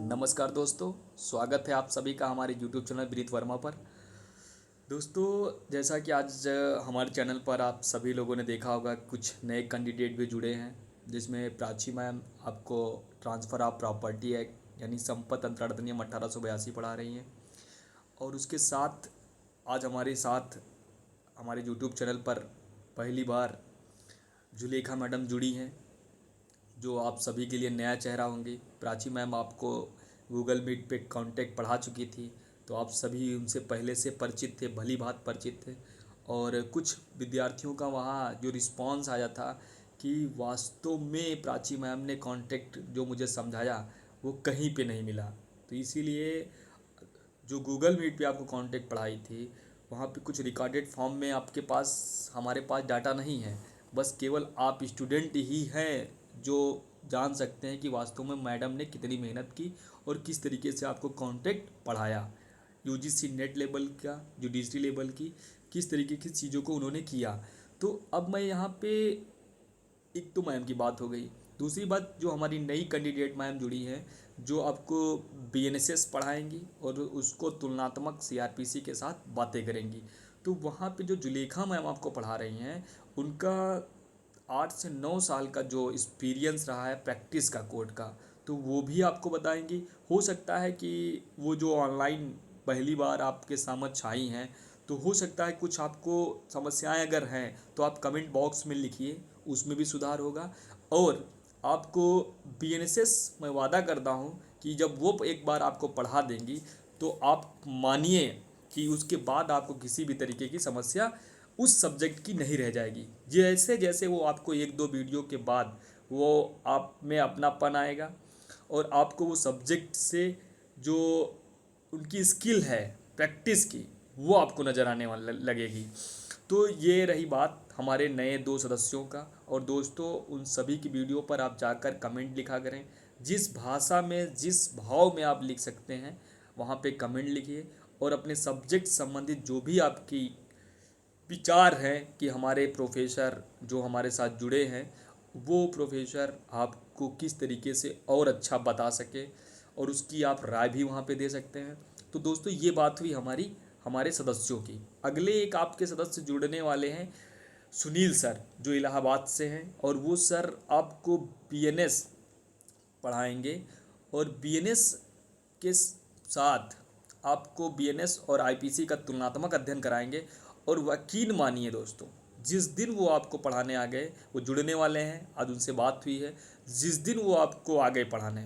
नमस्कार दोस्तों, स्वागत है आप सभी का हमारे YouTube चैनल ब्रीथ वर्मा पर। दोस्तों, जैसा कि आज हमारे चैनल पर आप सभी लोगों ने देखा होगा, कुछ नए कैंडिडेट भी जुड़े हैं, जिसमें प्राची मैम आपको ट्रांसफ़र ऑफ प्रॉपर्टी एक्ट यानी संपत्ति अंतरण अधिनियम 1882 पढ़ा रही हैं। और उसके साथ आज हमारे साथ हमारे YouTube चैनल पर पहली बार जुलेखा मैडम जुड़ी हैं, जो आप सभी के लिए नया चेहरा होंगी। प्राची मैम आपको गूगल मीट पे कांटेक्ट पढ़ा चुकी थी, तो आप सभी उनसे पहले से परिचित थे, भली भांति परिचित थे। और कुछ विद्यार्थियों का वहाँ जो रिस्पांस आया था कि वास्तव में प्राची मैम ने कांटेक्ट जो मुझे समझाया वो कहीं पे नहीं मिला। तो इसीलिए जो गूगल मीट पे आपको कांटेक्ट पढ़ाई थी, वहाँ पे कुछ रिकॉर्डेड फॉर्म में आपके पास हमारे पास डाटा नहीं है। बस केवल आप स्टूडेंट ही हैं जो जान सकते हैं कि वास्तव में मैडम ने कितनी मेहनत की और किस तरीके से आपको कांटेक्ट पढ़ाया। यूजीसी नेट लेवल का, जुडिशरी लेवल की, किस तरीके की चीज़ों को उन्होंने किया। तो अब मैं यहाँ पे, एक तो मैम की बात हो गई, दूसरी बात जो हमारी नई कैंडिडेट मैम जुड़ी हैं, जो आपको बीएनएसएस पढ़ाएंगी और उसको तुलनात्मक सीआरपीसी के साथ बातें करेंगी। तो वहाँ पे जो जुलेखा मैम आपको पढ़ा रही हैं, उनका 8 से 9 साल का जो एक्सपीरियंस रहा है प्रैक्टिस का कोड का, तो वो भी आपको बताएंगी। हो सकता है कि वो जो ऑनलाइन पहली बार आपके समक्ष आई हैं, तो हो सकता है कुछ आपको समस्याएं अगर हैं तो आप कमेंट बॉक्स में लिखिए, उसमें भी सुधार होगा। और आपको बीएनएसएस मैं वादा करता हूँ कि जब वो एक बार आपको पढ़ा देंगी तो आप मानिए कि उसके बाद आपको किसी भी तरीके की समस्या उस सब्जेक्ट की नहीं रह जाएगी। जैसे जैसे वो आपको एक दो वीडियो के बाद वो आप में अपनापन आएगा और आपको वो सब्जेक्ट से जो उनकी स्किल है प्रैक्टिस की, वो आपको नज़र आने वाला लगेगी। तो ये रही बात हमारे नए 2 सदस्यों का। और दोस्तों, उन सभी की वीडियो पर आप जाकर कमेंट लिखा करें। जिस भाषा में, जिस भाव में आप लिख सकते हैं, वहाँ पे कमेंट लिखिए। और अपने सब्जेक्ट संबंधित जो भी आपकी विचार है कि हमारे प्रोफेसर जो हमारे साथ जुड़े हैं, वो प्रोफेसर आपको किस तरीके से और अच्छा बता सके, और उसकी आप राय भी वहाँ पे दे सकते हैं। तो दोस्तों, ये बात हुई हमारे सदस्यों की। अगले एक आपके सदस्य जुड़ने वाले हैं सुनील सर, जो इलाहाबाद से हैं, और वो सर आपको बीएनएस पढ़ाएंगे। और बीएनएस के साथ आपको बीएनएस और आईपीसी का तुलनात्मक अध्ययन कराएंगे। और यकीन मानिए दोस्तों, जिस दिन वो आपको पढ़ाने आ गए, वो जुड़ने वाले हैं, आज उनसे बात हुई है, जिस दिन वो आपको आ गए पढ़ाने,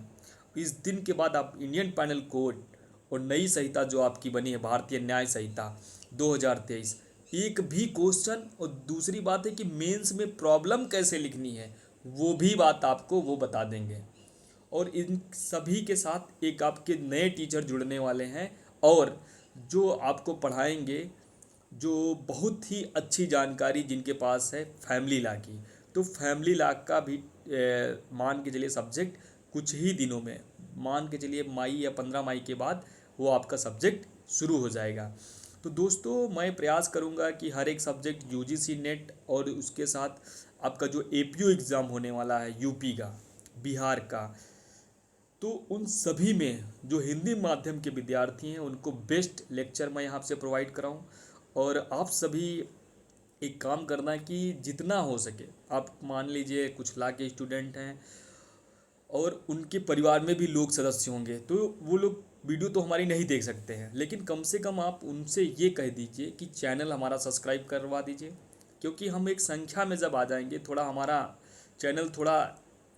इस दिन के बाद आप इंडियन पैनल कोड और नई संहिता जो आपकी बनी है, भारतीय न्याय संहिता 2023, एक भी क्वेश्चन, और दूसरी बात है कि मेंस में प्रॉब्लम कैसे लिखनी है, वो भी बात आपको वो बता देंगे। और इन सभी के साथ एक आपके नए टीचर जुड़ने वाले हैं, और जो आपको पढ़ाएंगे, जो बहुत ही अच्छी जानकारी जिनके पास है फैमिली लॉ की। तो फैमिली लॉ का भी मान के चलिए सब्जेक्ट कुछ ही दिनों में, मान के चलिए मई या 15 मई के बाद वो आपका सब्जेक्ट शुरू हो जाएगा। तो दोस्तों, मैं प्रयास करूंगा कि हर एक सब्जेक्ट यूजीसी नेट और उसके साथ आपका जो एपीयू एग्ज़ाम होने वाला है यूपी का, बिहार का, तो उन सभी में जो हिंदी माध्यम के विद्यार्थी हैं उनको बेस्ट लेक्चर मैं यहाँ से प्रोवाइड कराऊँ। और आप सभी एक काम करना कि जितना हो सके, आप मान लीजिए कुछ ला के स्टूडेंट हैं और उनके परिवार में भी लोग सदस्य होंगे, तो वो लोग वीडियो तो हमारी नहीं देख सकते हैं, लेकिन कम से कम आप उनसे ये कह दीजिए कि चैनल हमारा सब्सक्राइब करवा दीजिए। क्योंकि हम एक संख्या में जब आ जाएंगे, थोड़ा हमारा चैनल थोड़ा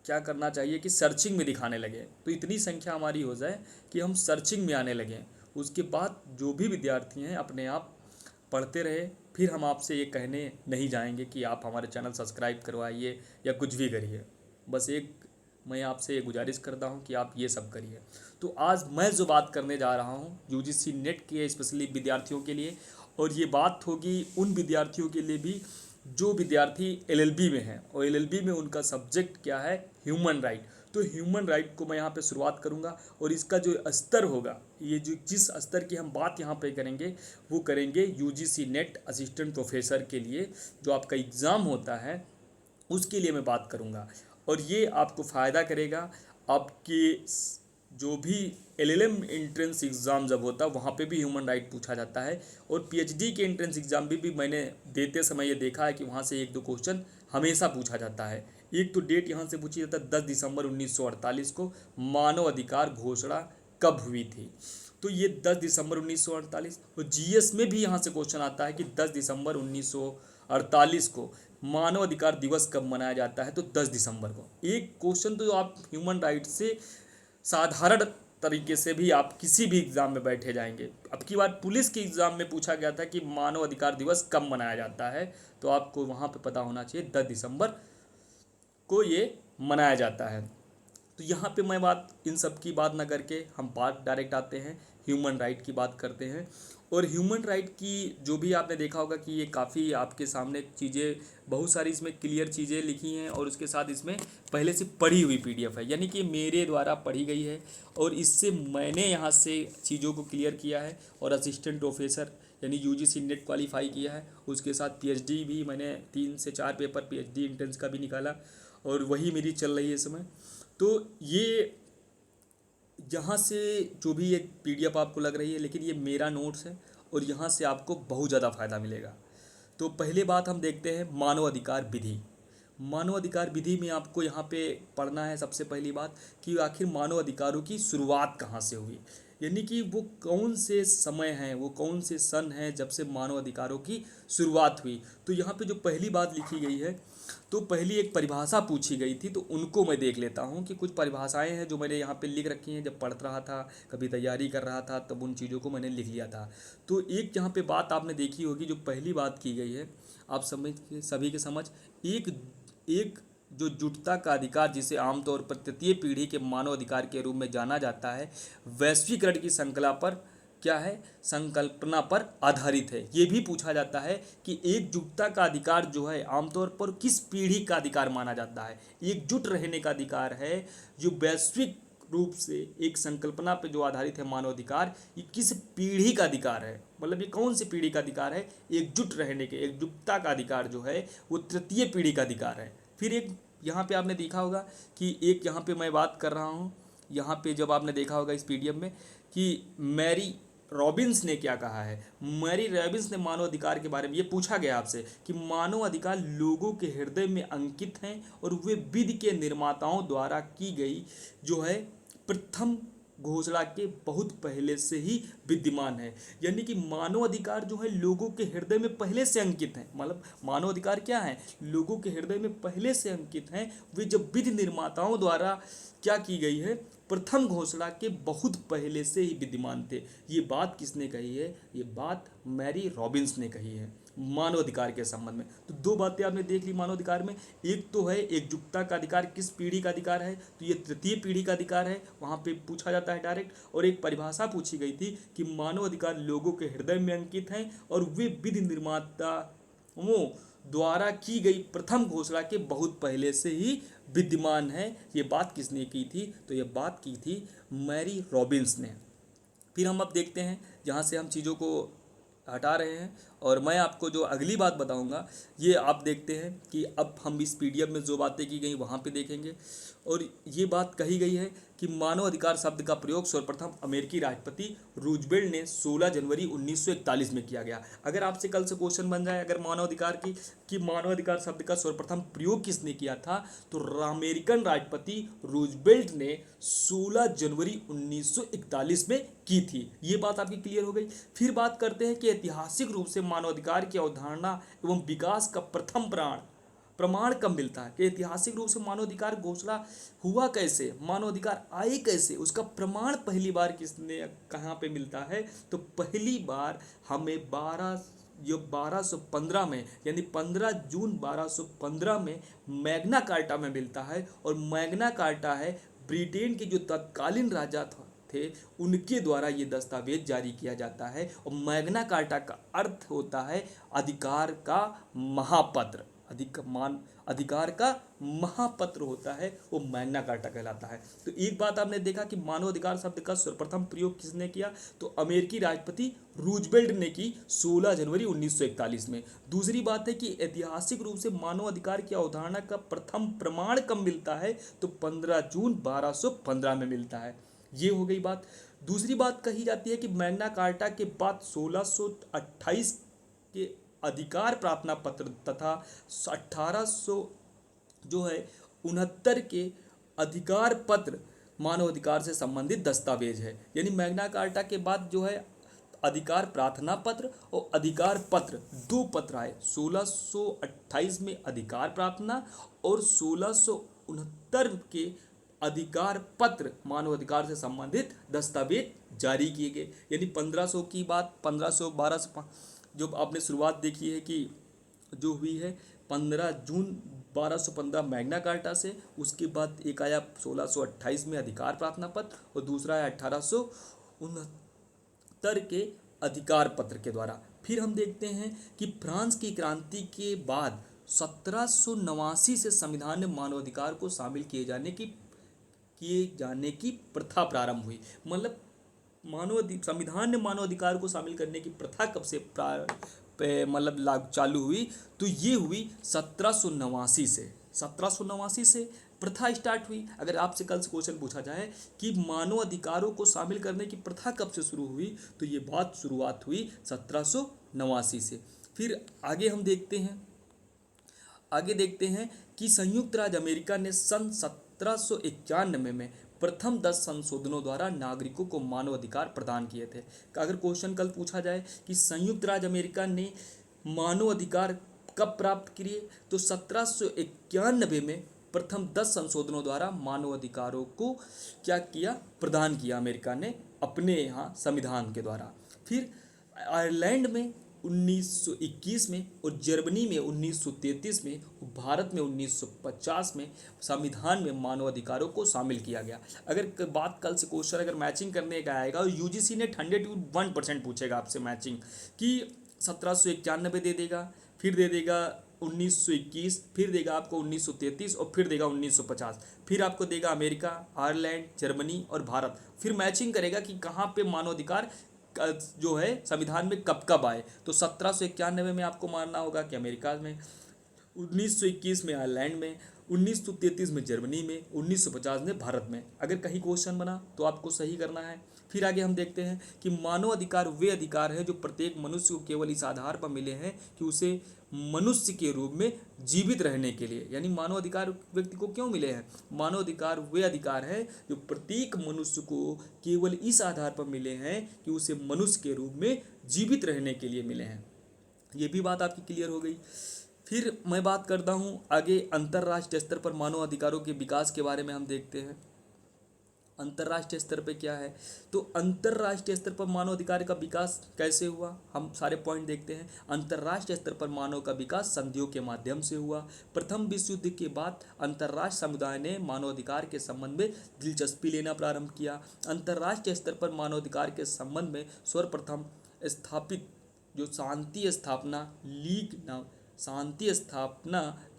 क्या करना चाहिए कि सर्चिंग में दिखाने लगे, तो इतनी संख्या हमारी हो जाए कि हम सर्चिंग में आने लगें। उसके बाद जो भी विद्यार्थी हैं अपने आप पढ़ते रहे, फिर हम आपसे ये कहने नहीं जाएंगे कि आप हमारे चैनल सब्सक्राइब करवाइए या कुछ भी करिए। बस एक मैं आपसे ये गुजारिश करता हूँ कि आप ये सब करिए। तो आज मैं जो बात करने जा रहा हूँ यूजीसी नेट के स्पेशली विद्यार्थियों के लिए, और ये बात होगी उन विद्यार्थियों के लिए भी जो विद्यार्थी एलएलबी में हैं, और एलएलबी में उनका सब्जेक्ट क्या है, ह्यूमन राइट। तो ह्यूमन राइट को मैं यहाँ पे शुरुआत करूँगा, और इसका जो स्तर होगा, ये जो जिस स्तर की हम बात यहाँ पे करेंगे, वो करेंगे यूजीसी नेट असिस्टेंट प्रोफेसर के लिए जो आपका एग्ज़ाम होता है, उसके लिए मैं बात करूँगा। और ये आपको फ़ायदा करेगा, आपके जो भी एलएलएम एंट्रेंस एग्ज़ाम जब होता है वहाँ पे भी ह्यूमन राइट पूछा जाता है, और पीएचडी के एंट्रेंस एग्ज़ाम भी मैंने देते समय ये देखा है कि वहाँ से एक दो क्वेश्चन हमेशा पूछा जाता है। एक तो डेट यहाँ से पूछी जाता है 10 दिसंबर 1948 को मानव अधिकार घोषणा कब हुई थी। तो ये 10 दिसंबर 1948, और जीएस में भी यहाँ से क्वेश्चन आता है कि 10 दिसंबर 1948 को मानव अधिकार दिवस कब मनाया जाता है, तो 10 दिसंबर को। एक क्वेश्चन तो आप ह्यूमन राइट से साधारण तरीके से भी आप किसी भी एग्ज़ाम में बैठे जाएंगे। अब की बार पुलिस के एग्ज़ाम में पूछा गया था कि मानव अधिकार दिवस कब मनाया जाता है, तो आपको वहाँ पे पता होना चाहिए 10 दिसंबर को ये मनाया जाता है। तो यहाँ पे मैं बात इन सब की बात ना करके हम बात डायरेक्ट आते हैं ह्यूमन राइट की बात करते हैं। और ह्यूमन राइट की जो भी आपने देखा होगा कि ये काफ़ी आपके सामने चीज़ें, बहुत सारी इसमें क्लियर चीज़ें लिखी हैं, और उसके साथ इसमें पहले से पढ़ी हुई पीडीएफ है, यानी कि मेरे द्वारा पढ़ी गई है, और इससे मैंने यहाँ से चीज़ों को क्लियर किया है, और असिस्टेंट प्रोफेसर यानी यूजीसी नेट क्वालिफाई किया है। उसके साथ पीएचडी भी मैंने 3 से 4 पेपर पीएचडी एंट्रेंस का भी निकाला, और वही मेरी चल रही है इस समय। तो ये यहाँ से जो भी एक पीडीएफ आपको लग रही है, लेकिन ये मेरा नोट्स है, और यहाँ से आपको बहुत ज़्यादा फ़ायदा मिलेगा। तो पहले बात हम देखते हैं मानव अधिकार विधि। मानव अधिकार विधि में आपको यहाँ पे पढ़ना है सबसे पहली बात कि आखिर मानव अधिकारों की शुरुआत कहाँ से हुई, यानी कि वो कौन से समय हैं, वो कौन से सन हैं जब से मानव अधिकारों की शुरुआत हुई। तो यहाँ पे जो पहली बात लिखी गई है, तो पहली एक परिभाषा पूछी गई थी, तो उनको मैं देख लेता हूँ कि कुछ परिभाषाएं हैं जो मैंने यहाँ पे लिख रखी हैं, जब पढ़ रहा था, कभी तैयारी कर रहा था, तब उन चीज़ों को मैंने लिख लिया था। तो एक यहाँ पे बात आपने देखी होगी, जो पहली बात की गई है, आप समझ सभी के समझ, एक एक जो जुटता का अधिकार, जिसे आमतौर पर तृतीय पीढ़ी के मानव अधिकार के रूप में जाना जाता है, वैश्वीकरण की श्रृंखला पर क्या है, संकल्पना पर आधारित है। ये भी पूछा जाता है कि एकजुटता का अधिकार जो है आमतौर पर किस पीढ़ी का अधिकार माना जाता है। एकजुट रहने का अधिकार है जो वैश्विक रूप से एक संकल्पना पर जो आधारित है मानव अधिकार, ये किस पीढ़ी का अधिकार है, मतलब ये कौन सी पीढ़ी का अधिकार है। एकजुट रहने के, एकजुटता का अधिकार जो है वो तृतीय पीढ़ी का अधिकार है। फिर एक यहाँ पे आपने देखा होगा कि एक यहाँ पे मैं बात कर रहा हूँ, यहाँ पे जब आपने देखा होगा इस पीडीएफ में कि मैरी रॉबिन्स ने क्या कहा है। मैरी रॉबिन्स ने मानव अधिकार के बारे में ये पूछा गया आपसे कि मानव अधिकार लोगों के हृदय में अंकित हैं और वे विधि के निर्माताओं द्वारा की गई जो है प्रथम घोषणा के बहुत पहले से ही विद्यमान है। यानी कि मानव अधिकार जो है लोगों के हृदय में पहले से अंकित हैं, मतलब मानव अधिकार क्या है, लोगों के हृदय में पहले से अंकित हैं। वे जब विधि निर्माताओं द्वारा क्या की गई है, प्रथम घोषणा के बहुत पहले से ही विद्यमान थे। ये बात किसने कही है, ये बात मैरी रॉबिन्स ने कही है मानव अधिकार के संबंध में। तो दो बातें आपने देख ली मानव अधिकार में, एक तो है एकजुटता का अधिकार किस पीढ़ी का अधिकार है, तो ये तृतीय पीढ़ी का अधिकार है, वहाँ पे पूछा जाता है डायरेक्ट। और एक परिभाषा पूछी गई थी कि मानव अधिकार लोगों के हृदय में अंकित हैं और वे विधि निर्माताओं द्वारा की गई प्रथम घोषणा के बहुत पहले से ही विद्यमान है। ये बात किसने की थी, तो ये बात की थी मैरी रॉबिन्स ने। फिर हम अब देखते हैं जहाँ से हम चीज़ों को हटा रहे हैं, और मैं आपको जो अगली बात बताऊंगा ये आप देखते हैं कि अब हम इस पीडीएफ में जो बातें की गई वहाँ पे देखेंगे। और ये बात कही गई है कि मानव अधिकार शब्द का प्रयोग सर्वप्रथम अमेरिकी राष्ट्रपति रूजवेल्ट ने 16 जनवरी 1941 में किया गया। अगर आपसे कल से क्वेश्चन बन जाए अगर मानव अधिकार की कि मानव अधिकार शब्द का सर्वप्रथम प्रयोग किसने किया था, तो अमेरिकन राष्ट्रपति रूजवेल्ट ने 16 जनवरी 1941 में की थी। ये बात आपकी क्लियर हो गई। फिर बात करते हैं कि ऐतिहासिक रूप से मानवाधिकार की अवधारणा एवं विकास का प्रथम प्रमाण कब मिलता है, कि ऐतिहासिक रूप से मानवाधिकार घोषणा हुआ कैसे, मानवाधिकार आए कैसे, उसका प्रमाण पहली बार किसने कहाँ पे मिलता है, तो पहली बार हमें 1215 में, यानी 15 जून 1215 में मैग्ना कार्टा में मिलता है। और मैग्ना कार्टा है ब्रिटेन के जो तत्कालीन राजा थे उनके द्वारा ये दस्तावेज जारी किया जाता है। और मैग्ना कार्टा का अर्थ होता है अधिकार का महापत्र, अधिकार का महापत्र होता है, वो मैग्ना कार्टा कहलाता है। तो एक बात आपने देखा कि मानव अधिकार शब्द का सर्वप्रथम प्रयोग किसने किया, तो अमेरिकी राष्ट्रपति रूजवेल्ट ने की 16 जनवरी 1941 में। दूसरी बात है कि ऐतिहासिक रूप से मानव अधिकार की अवधारणा का प्रथम प्रमाण कब मिलता है, तो 15 जून 1215 में मिलता है। ये हो गई बात। दूसरी बात कही जाती है कि मैग्ना कार्टा के बाद 1628 के अधिकार प्रार्थना पत्र तथा 1800 जो है 69 के अधिकार पत्र मानव अधिकार से संबंधित दस्तावेज है। यानी मैग्ना कार्टा के बाद जो है अधिकार प्रार्थना पत्र और अधिकार पत्र, दो पत्र आए। 1628 में अधिकार प्रार्थना और 1669 के अधिकार पत्र मानव अधिकार से संबंधित दस्तावेज जारी किए गए। यानी 1500 की बात, 1500 जो आपने शुरुआत देखी है कि जो हुई है 15 जून 1215 मैग्ना कार्टा से, उसके बाद एक आया 1628 में अधिकार प्रार्थना पत्र और दूसरा आया 1869 के अधिकार पत्र के द्वारा। फिर हम देखते हैं कि फ्रांस की क्रांति के बाद 1789 से संविधान में मानवाधिकार को शामिल किए जाने की प्रथा प्रारंभ हुई। मतलब संविधान में मानवाधिकार को शामिल करने की प्रथा कब से मतलब लागू चालू हुई, तो ये हुई 1789 से प्रथा स्टार्ट हुई। अगर आपसे कल से क्वेश्चन पूछा जाए कि मानव अधिकारों को शामिल करने की प्रथा कब से शुरू हुई, तो ये बात शुरुआत हुई 1789 से। फिर आगे हम देखते हैं कि संयुक्त राज्य अमेरिका ने सन 1791 में प्रथम 10 संशोधनों द्वारा नागरिकों को मानव अधिकार प्रदान किए थे। अगर क्वेश्चन कल पूछा जाए कि संयुक्त राज्य अमेरिका ने मानव अधिकार कब प्राप्त किए, तो 1791 में प्रथम 10 संशोधनों द्वारा मानव अधिकारों को क्या किया, प्रदान किया अमेरिका ने अपने यहाँ संविधान के द्वारा। फिर आयरलैंड में 1921 में और जर्मनी में 1933 में, भारत में 1950 में संविधान में मानव अधिकारों को शामिल किया गया। अगर बात कल से क्वेश्चन अगर मैचिंग करने का आएगा, और यूजीसी ने 101% पूछेगा आपसे मैचिंग कि 1791 दे देगा, फिर दे देगा 1921, फिर देगा आपको 1933 और फिर देगा 1950, फिर आपको देगा अमेरिका, आयरलैंड, जर्मनी और भारत। फिर मैचिंग करेगा कि कहाँ पे मानवाधिकार जो है संविधान में कब कब आए। तो 1791 में आपको मानना होगा कि अमेरिका में, 1921 में आयरलैंड में, 1933 में जर्मनी में, 1950 में भारत में। अगर कहीं क्वेश्चन बना तो आपको सही करना है। फिर आगे हम देखते हैं कि मानव अधिकार वे अधिकार हैं जो प्रत्येक मनुष्य को केवल इस आधार पर मिले हैं कि उसे मनुष्य के रूप में जीवित रहने के लिए। यानी मानव अधिकार व्यक्ति को क्यों मिले हैं? मानव अधिकार वे अधिकार हैं जो प्रत्येक मनुष्य को केवल इस आधार पर मिले हैं कि उसे मनुष्य के रूप में जीवित रहने के लिए मिले हैं। ये भी बात आपकी क्लियर हो गई। फिर मैं बात करता हूँ आगे अंतर्राष्ट्रीय स्तर पर मानव अधिकारों के विकास के बारे में। हम देखते हैं अंतर्राष्ट्रीय स्तर पे क्या है। तो अंतर्राष्ट्रीय स्तर पर मानव अधिकार का विकास कैसे हुआ, हम सारे पॉइंट देखते हैं। अंतर्राष्ट्रीय स्तर पर मानव का विकास संधियों के माध्यम से हुआ। प्रथम विश्व युद्ध के बाद अंतर्राष्ट्रीय समुदाय ने मानव अधिकार के संबंध में दिलचस्पी लेना प्रारंभ किया। अंतर्राष्ट्रीय स्तर पर मानव अधिकार के संबंध में सर्वप्रथम स्थापित जो शांति स्थापना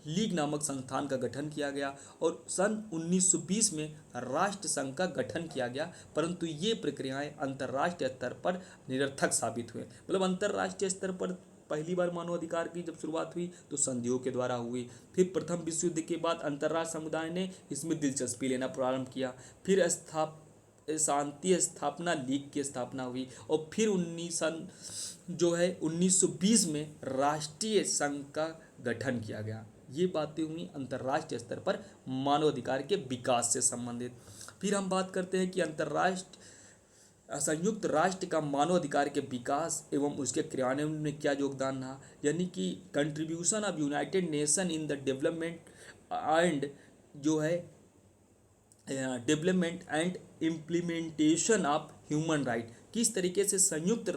लीग नामक संस्थान का गठन किया गया और सन 1920 में राष्ट्र संघ का गठन किया गया। परंतु ये प्रक्रियाएं अंतर्राष्ट्रीय स्तर पर निरर्थक साबित हुए। मतलब अंतर्राष्ट्रीय स्तर पर पहली बार मानवाधिकार की जब शुरुआत हुई तो संधियों के द्वारा हुई। फिर प्रथम विश्व युद्ध के बाद अंतर्राष्ट्रीय समुदाय ने इसमें दिलचस्पी लेना प्रारंभ किया। फिर शांति स्थापना लीग की स्थापना हुई और फिर 1920 में राष्ट्रीय संघ का गठन किया गया। ये बातें हुई अंतर्राष्ट्रीय स्तर पर मानवाधिकार के विकास से संबंधित। फिर हम बात करते हैं कि संयुक्त राष्ट्र का मानवाधिकार के विकास एवं उसके क्रियान्वयन में क्या योगदान रहा। यानी कि contribution of United nation in the development and implementation of human right. किस तरीके से संयुक्त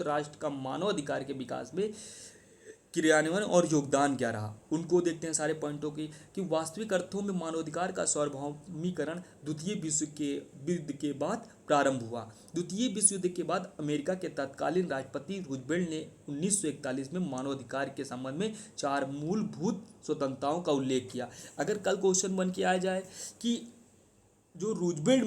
राष्ट्र का मानवाधिकार के विकास में क्रियान्वयन और योगदान क्या रहा, उनको देखते हैं सारे पॉइंटों की। कि वास्तविक अर्थों में मानवाधिकार का सार्वभौमिकरण द्वितीय विश्व युद्ध के बाद प्रारंभ हुआ। द्वितीय विश्व युद्ध के बाद अमेरिका के तत्कालीन राष्ट्रपति रूजवेल्ट ने 1941 में मानवाधिकार के संबंध में 4 मूलभूत स्वतंत्रताओं का उल्लेख किया। अगर कल क्वेश्चन बन के आ जाए कि जो रूजवेल्ट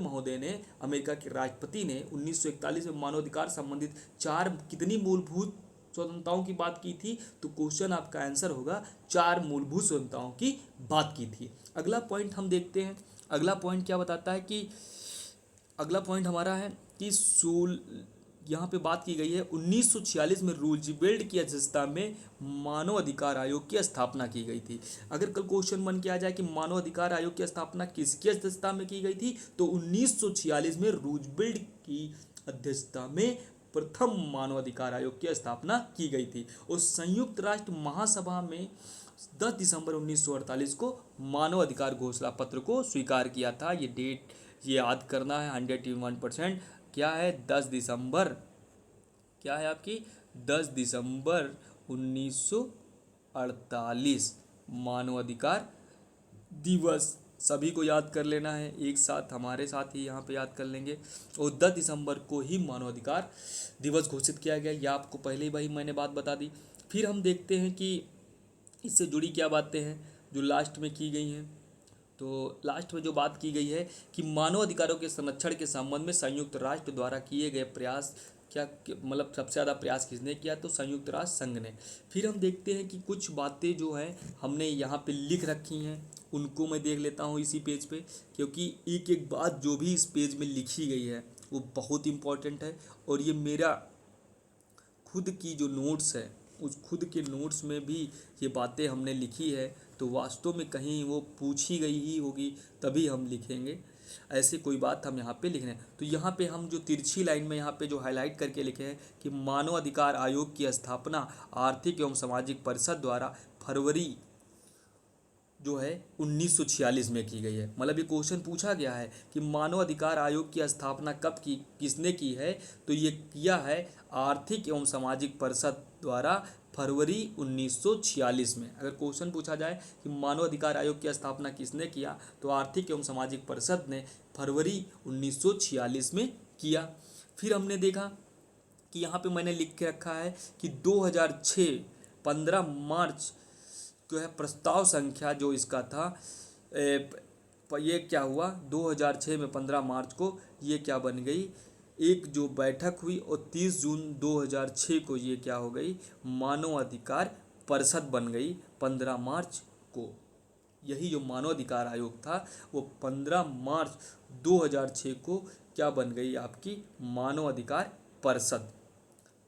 महोदय ने अमेरिका के राष्ट्रपति ने 1941 में मानवाधिकार संबंधित 4 कितनी मूलभूत स्वतंत्रताओं की बात की थी, तो क्वेश्चन आपका आंसर होगा 4 मूलभूत स्वतंत्रताओं की बात की थी। अगला पॉइंट हम देखते हैं। अगला पॉइंट क्या बताता है कि अगला पॉइंट हमारा है कि यहाँ पे बात की गई है 1946 में रूजवेल्ट की अध्यक्षता में मानव अधिकार आयोग की स्थापना की गई थी। अगर कल क्वेश्चन बन के आ जाए कि मानव अधिकार आयोग की स्थापना किसकी अध्यक्षता में की गई थी, तो 1946 में रूजवेल्ट की अध्यक्षता में प्रथम मानव अधिकार आयोग की स्थापना की गई थी। और संयुक्त राष्ट्र महासभा में 10 दिसंबर 1948 को मानव अधिकार घोषणा पत्र को स्वीकार किया था। ये डेट ये याद करना है 101%। क्या है 10 दिसंबर, क्या है आपकी 10 दिसंबर 1948 मानवाधिकार दिवस। सभी को याद कर लेना है, एक साथ हमारे साथ ही यहाँ पे याद कर लेंगे। और 10 दिसंबर को ही मानवाधिकार दिवस घोषित किया गया। यह आपको पहले ही भाई मैंने बात बता दी। फिर हम देखते हैं कि इससे जुड़ी क्या बातें हैं जो लास्ट में की गई हैं। तो लास्ट में जो बात की गई है कि मानव अधिकारों के संरक्षण के संबंध में संयुक्त राष्ट्र द्वारा किए गए प्रयास मतलब सबसे ज़्यादा प्रयास किसने किया, तो संयुक्त राष्ट्र संघ ने। फिर हम देखते हैं कि कुछ बातें जो हैं हमने यहाँ पे लिख रखी हैं, उनको मैं देख लेता हूँ इसी पेज पे, क्योंकि एक एक बात जो भी इस पेज में लिखी गई है वो बहुत इम्पोर्टेंट है। और ये मेरा खुद की जो नोट्स है, उस खुद के नोट्स में भी ये बातें हमने लिखी है, तो वास्तव में कहीं वो पूछी गई ही होगी तभी हम लिखेंगे, ऐसे कोई बात हम यहाँ पे लिख रहे हैं। तो यहाँ पे हम जो तिरछी लाइन में यहाँ पे जो हाईलाइट करके लिखे हैं कि मानव अधिकार आयोग की स्थापना आर्थिक एवं सामाजिक परिषद द्वारा फरवरी जो है 1946 में की गई है। मतलब ये क्वेश्चन पूछा गया है कि मानव अधिकार आयोग की स्थापना कब की, किसने की है, तो ये किया है आर्थिक एवं सामाजिक परिषद द्वारा फरवरी 1946 में। अगर क्वेश्चन पूछा जाए कि मानव अधिकार आयोग की स्थापना किसने किया, तो आर्थिक एवं सामाजिक परिषद ने फरवरी 1946 में किया। फिर हमने देखा कि यहाँ पे मैंने लिख के रखा है कि 2006 15 मार्च जो है प्रस्ताव संख्या जो इसका था, ये क्या हुआ 2006 में 15 मार्च को ये क्या बन गई, एक जो बैठक हुई और 30 जून 2006 को ये क्या हो गई, मानव अधिकार परिषद बन गई 15 मार्च को। यही जो मानव अधिकार आयोग था वो 15 मार्च 2006 को क्या बन गई, आपकी मानव अधिकार परिषद।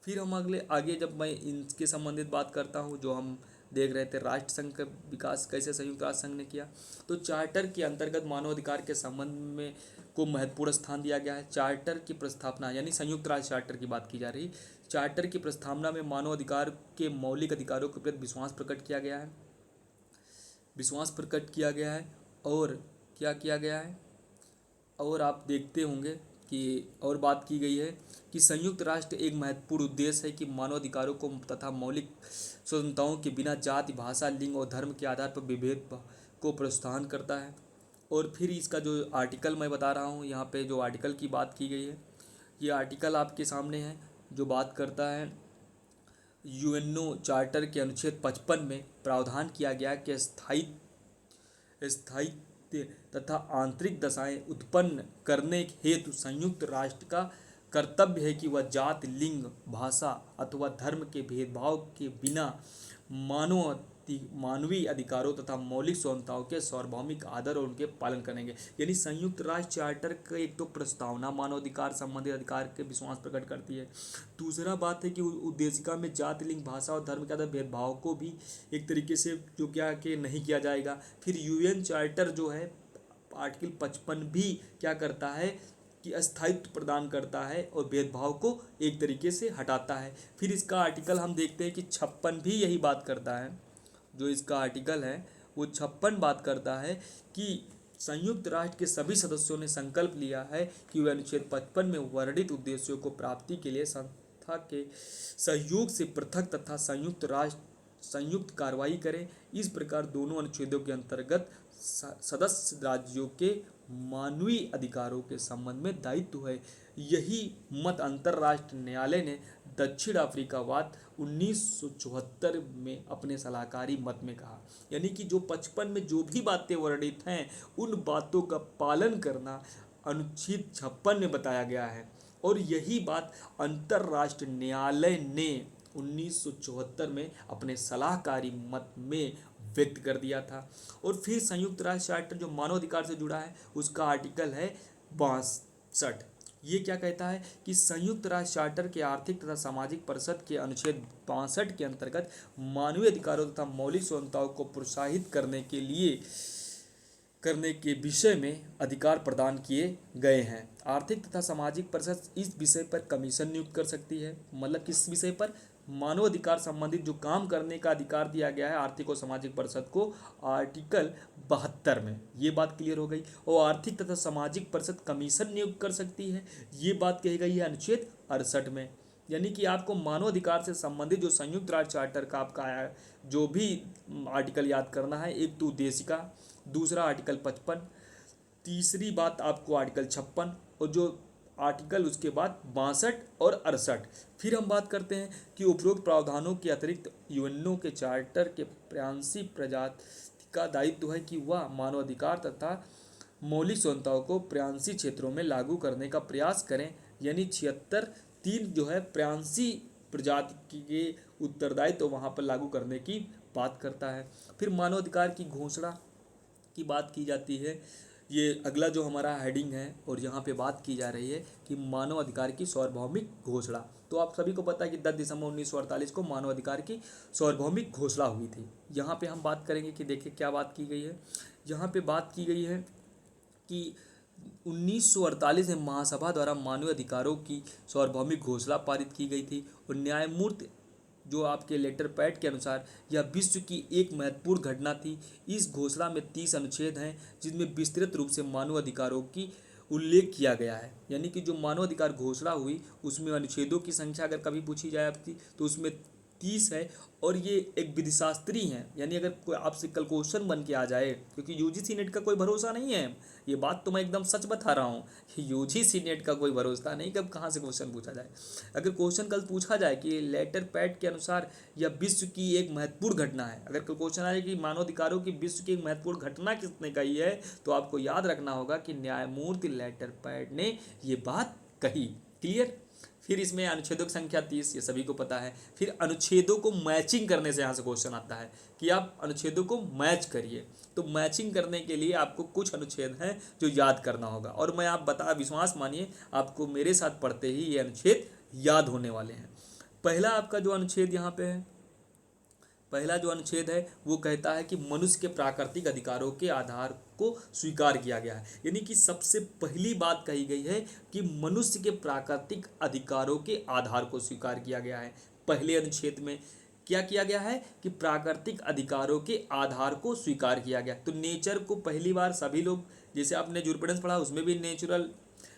फिर हम आगे जब मैं इनके संबंधित बात करता हूँ, जो हम देख रहे थे राष्ट्र संघ का विकास कैसे संयुक्त राष्ट्र संघ ने किया, तो चार्टर के अंतर्गत मानवाधिकार के संबंध में को महत्वपूर्ण स्थान दिया गया है। चार्टर की प्रस्तावना यानी संयुक्त राष्ट्र चार्टर की बात की जा रही, चार्टर की प्रस्तावना में मानवाधिकार के मौलिक अधिकारों के प्रति विश्वास प्रकट किया गया है, विश्वास प्रकट किया गया है। और क्या किया गया है, और आप देखते होंगे कि और बात की गई है कि संयुक्त राष्ट्र एक महत्वपूर्ण उद्देश्य है कि मानवाधिकारों को तथा मौलिक स्वतंत्रताओं के बिना जाति, भाषा, लिंग और धर्म के आधार पर विभेद को प्रोत्साहन करता है। और फिर इसका जो आर्टिकल मैं बता रहा हूँ, यहाँ पे जो आर्टिकल की बात की गई है, ये आर्टिकल आपके सामने है, जो बात करता है यूएनओ चार्टर के अनुच्छेद 55 में प्रावधान किया गया कि स्थायित्व तथा आंतरिक दशाएं उत्पन्न करने हेतु संयुक्त राष्ट्र का कर्तव्य है कि वह जाति, लिंग, भाषा अथवा धर्म के भेदभाव के बिना मानवीय अधिकारों तथा मौलिक स्वतंत्रताओं के सार्वभौमिक आदर और उनके पालन करेंगे। यानी संयुक्त राष्ट्र चार्टर का एक तो प्रस्तावना मानवाधिकार संबंधित अधिकार के विश्वास प्रकट करती है, दूसरा बात है कि उद्देशिका में जाति, लिंग, भाषा और धर्म के आधार भेदभाव को भी एक तरीके से जो क्या कि नहीं किया जाएगा। फिर यूएन चार्टर जो है आर्टिकल 55 भी क्या करता है कि स्थायित्व प्रदान करता है और भेदभाव को एक तरीके से हटाता है। फिर इसका आर्टिकल हम देखते हैं कि 56 भी यही बात करता है, जो इसका आर्टिकल है वो 56 बात करता है कि संयुक्त राष्ट्र के सभी सदस्यों ने संकल्प लिया है कि वे अनुच्छेद 55 में वर्णित उद्देश्यों को प्राप्ति के लिए संस्था के सहयोग से पृथक तथा संयुक्त कार्रवाई करें। इस प्रकार दोनों अनुच्छेदों के अंतर्गत सदस्य राज्यों के मानवीय अधिकारों के संबंध में दायित्व है। यही मत अंतर्राष्ट्रीय न्यायालय ने दक्षिण अफ्रीकावाद 1974 में अपने सलाहकारी मत में कहा। यानी कि जो 55 में जो भी बातें वर्णित हैं उन बातों का पालन करना अनुच्छेद 56 में बताया गया है। और यही बात अंतर्राष्ट्रीय न्यायालय ने 1974 में अपने सलाहकारी मत में व्यक्त कर दिया था। और फिर संयुक्त राष्ट्र चार्टर जो मानवाधिकार से जुड़ा है उसका आर्टिकल है 62। ये क्या कहता है कि संयुक्त राष्ट्र चार्टर के आर्थिक तथा सामाजिक परिषद के अनुच्छेद 62 के अंतर्गत मानवीय अधिकारों तथा मौलिक स्वतंत्रताओं को प्रोत्साहित करने के विषय में अधिकार प्रदान किए गए हैं। आर्थिक तथा सामाजिक परिषद इस विषय पर कमीशन नियुक्त कर सकती है। मतलब किस विषय पर? मानवाधिकार संबंधित जो काम करने का अधिकार दिया गया है आर्थिक और सामाजिक परिषद को आर्टिकल 72 में। ये बात क्लियर हो गई। और आर्थिक तथा सामाजिक परिषद कमीशन नियुक्त कर सकती है, ये बात कही गई है अनुच्छेद 68 में। यानी कि आपको मानवाधिकार से संबंधित जो संयुक्त राष्ट्र चार्टर का आपका जो भी आर्टिकल याद करना है, एक तो उद्देशिका, दूसरा आर्टिकल 55, तीसरी बात आपको आर्टिकल 56 और जो आर्टिकल उसके बाद 62 और 68। फिर हम बात करते हैं कि उपरोक्त प्रावधानों के अतिरिक्त यूएनओ के चार्टर के प्रांसीय प्रजाति का दायित्व है कि वह मानवाधिकार तथा मौलिक स्वतंत्रताओं को प्रांसीय क्षेत्रों में लागू करने का प्रयास करें। यानी 76(3) जो है प्रांसीय प्रजाति के उत्तरदायित्व तो वहाँ पर लागू करने की बात करता है। फिर मानवाधिकार की घोषणा की बात की जाती है। ये अगला जो हमारा हेडिंग है और यहाँ पे बात की जा रही है कि मानवाधिकार की सार्वभौमिक घोषणा। तो आप सभी को पता है कि 10 दिसंबर 1948 को मानवाधिकार की सार्वभौमिक घोषणा हुई थी। यहाँ पे हम बात करेंगे कि देखिए क्या बात की गई है। यहाँ पे बात की गई है कि 1948 में महासभा द्वारा मानवीय अधिकारों की सार्वभौमिक घोषणा पारित की गई थी और न्यायमूर्ति जो आपके लेटर पैड के अनुसार यह विश्व की एक महत्वपूर्ण घटना थी। इस घोषणा में 30 अनुच्छेद हैं जिनमें विस्तृत रूप से मानव अधिकारों की उल्लेख किया गया है। यानी कि जो मानवाधिकार घोषणा हुई उसमें अनुच्छेदों की संख्या अगर कभी पूछी जाए आपकी तो उसमें 30 है। और ये एक विधिशास्त्री हैं, यानी अगर कोई आपसे कल क्वेश्चन बन के आ जाए, क्योंकि यूजीसी नेट का कोई भरोसा नहीं है, ये बात तो मैं एकदम सच बता रहा हूँ, यूजीसी नेट का कोई भरोसा नहीं कब कहाँ से क्वेश्चन पूछा जाए। अगर क्वेश्चन कल पूछा जाए कि लेटर पैड के अनुसार यह विश्व की एक महत्वपूर्ण घटना है, अगर कल क्वेश्चन आए कि मानवाधिकारों की विश्व की एक महत्वपूर्ण घटना किसने कही है, तो आपको याद रखना होगा कि न्यायमूर्ति लेटर पैड ने ये बात कही। क्लियर? फिर इसमें अनुच्छेदों की संख्या 30, ये सभी को पता है। फिर अनुच्छेदों को मैचिंग करने से यहाँ से क्वेश्चन आता है कि आप अनुच्छेदों को मैच करिए। तो मैचिंग करने के लिए आपको कुछ अनुच्छेद हैं जो याद करना होगा और मैं आप विश्वास मानिए आपको मेरे साथ पढ़ते ही ये अनुच्छेद याद होने वाले हैं। पहला आपका जो अनुच्छेद यहाँ पे है, पहला जो अनुच्छेद है वो कहता है कि मनुष्य के प्राकृतिक अधिकारों के आधार को स्वीकार किया गया है। यानी कि सबसे पहली बात कही गई है कि मनुष्य के प्राकृतिक अधिकारों के आधार को स्वीकार किया गया है। पहले अनुच्छेद में क्या किया गया है कि प्राकृतिक अधिकारों के आधार को स्वीकार किया गया। तो नेचर को पहली बार सभी लोग, जैसे आपने जूरिस्प्रूडेंस पढ़ा उसमें भी नेचुरल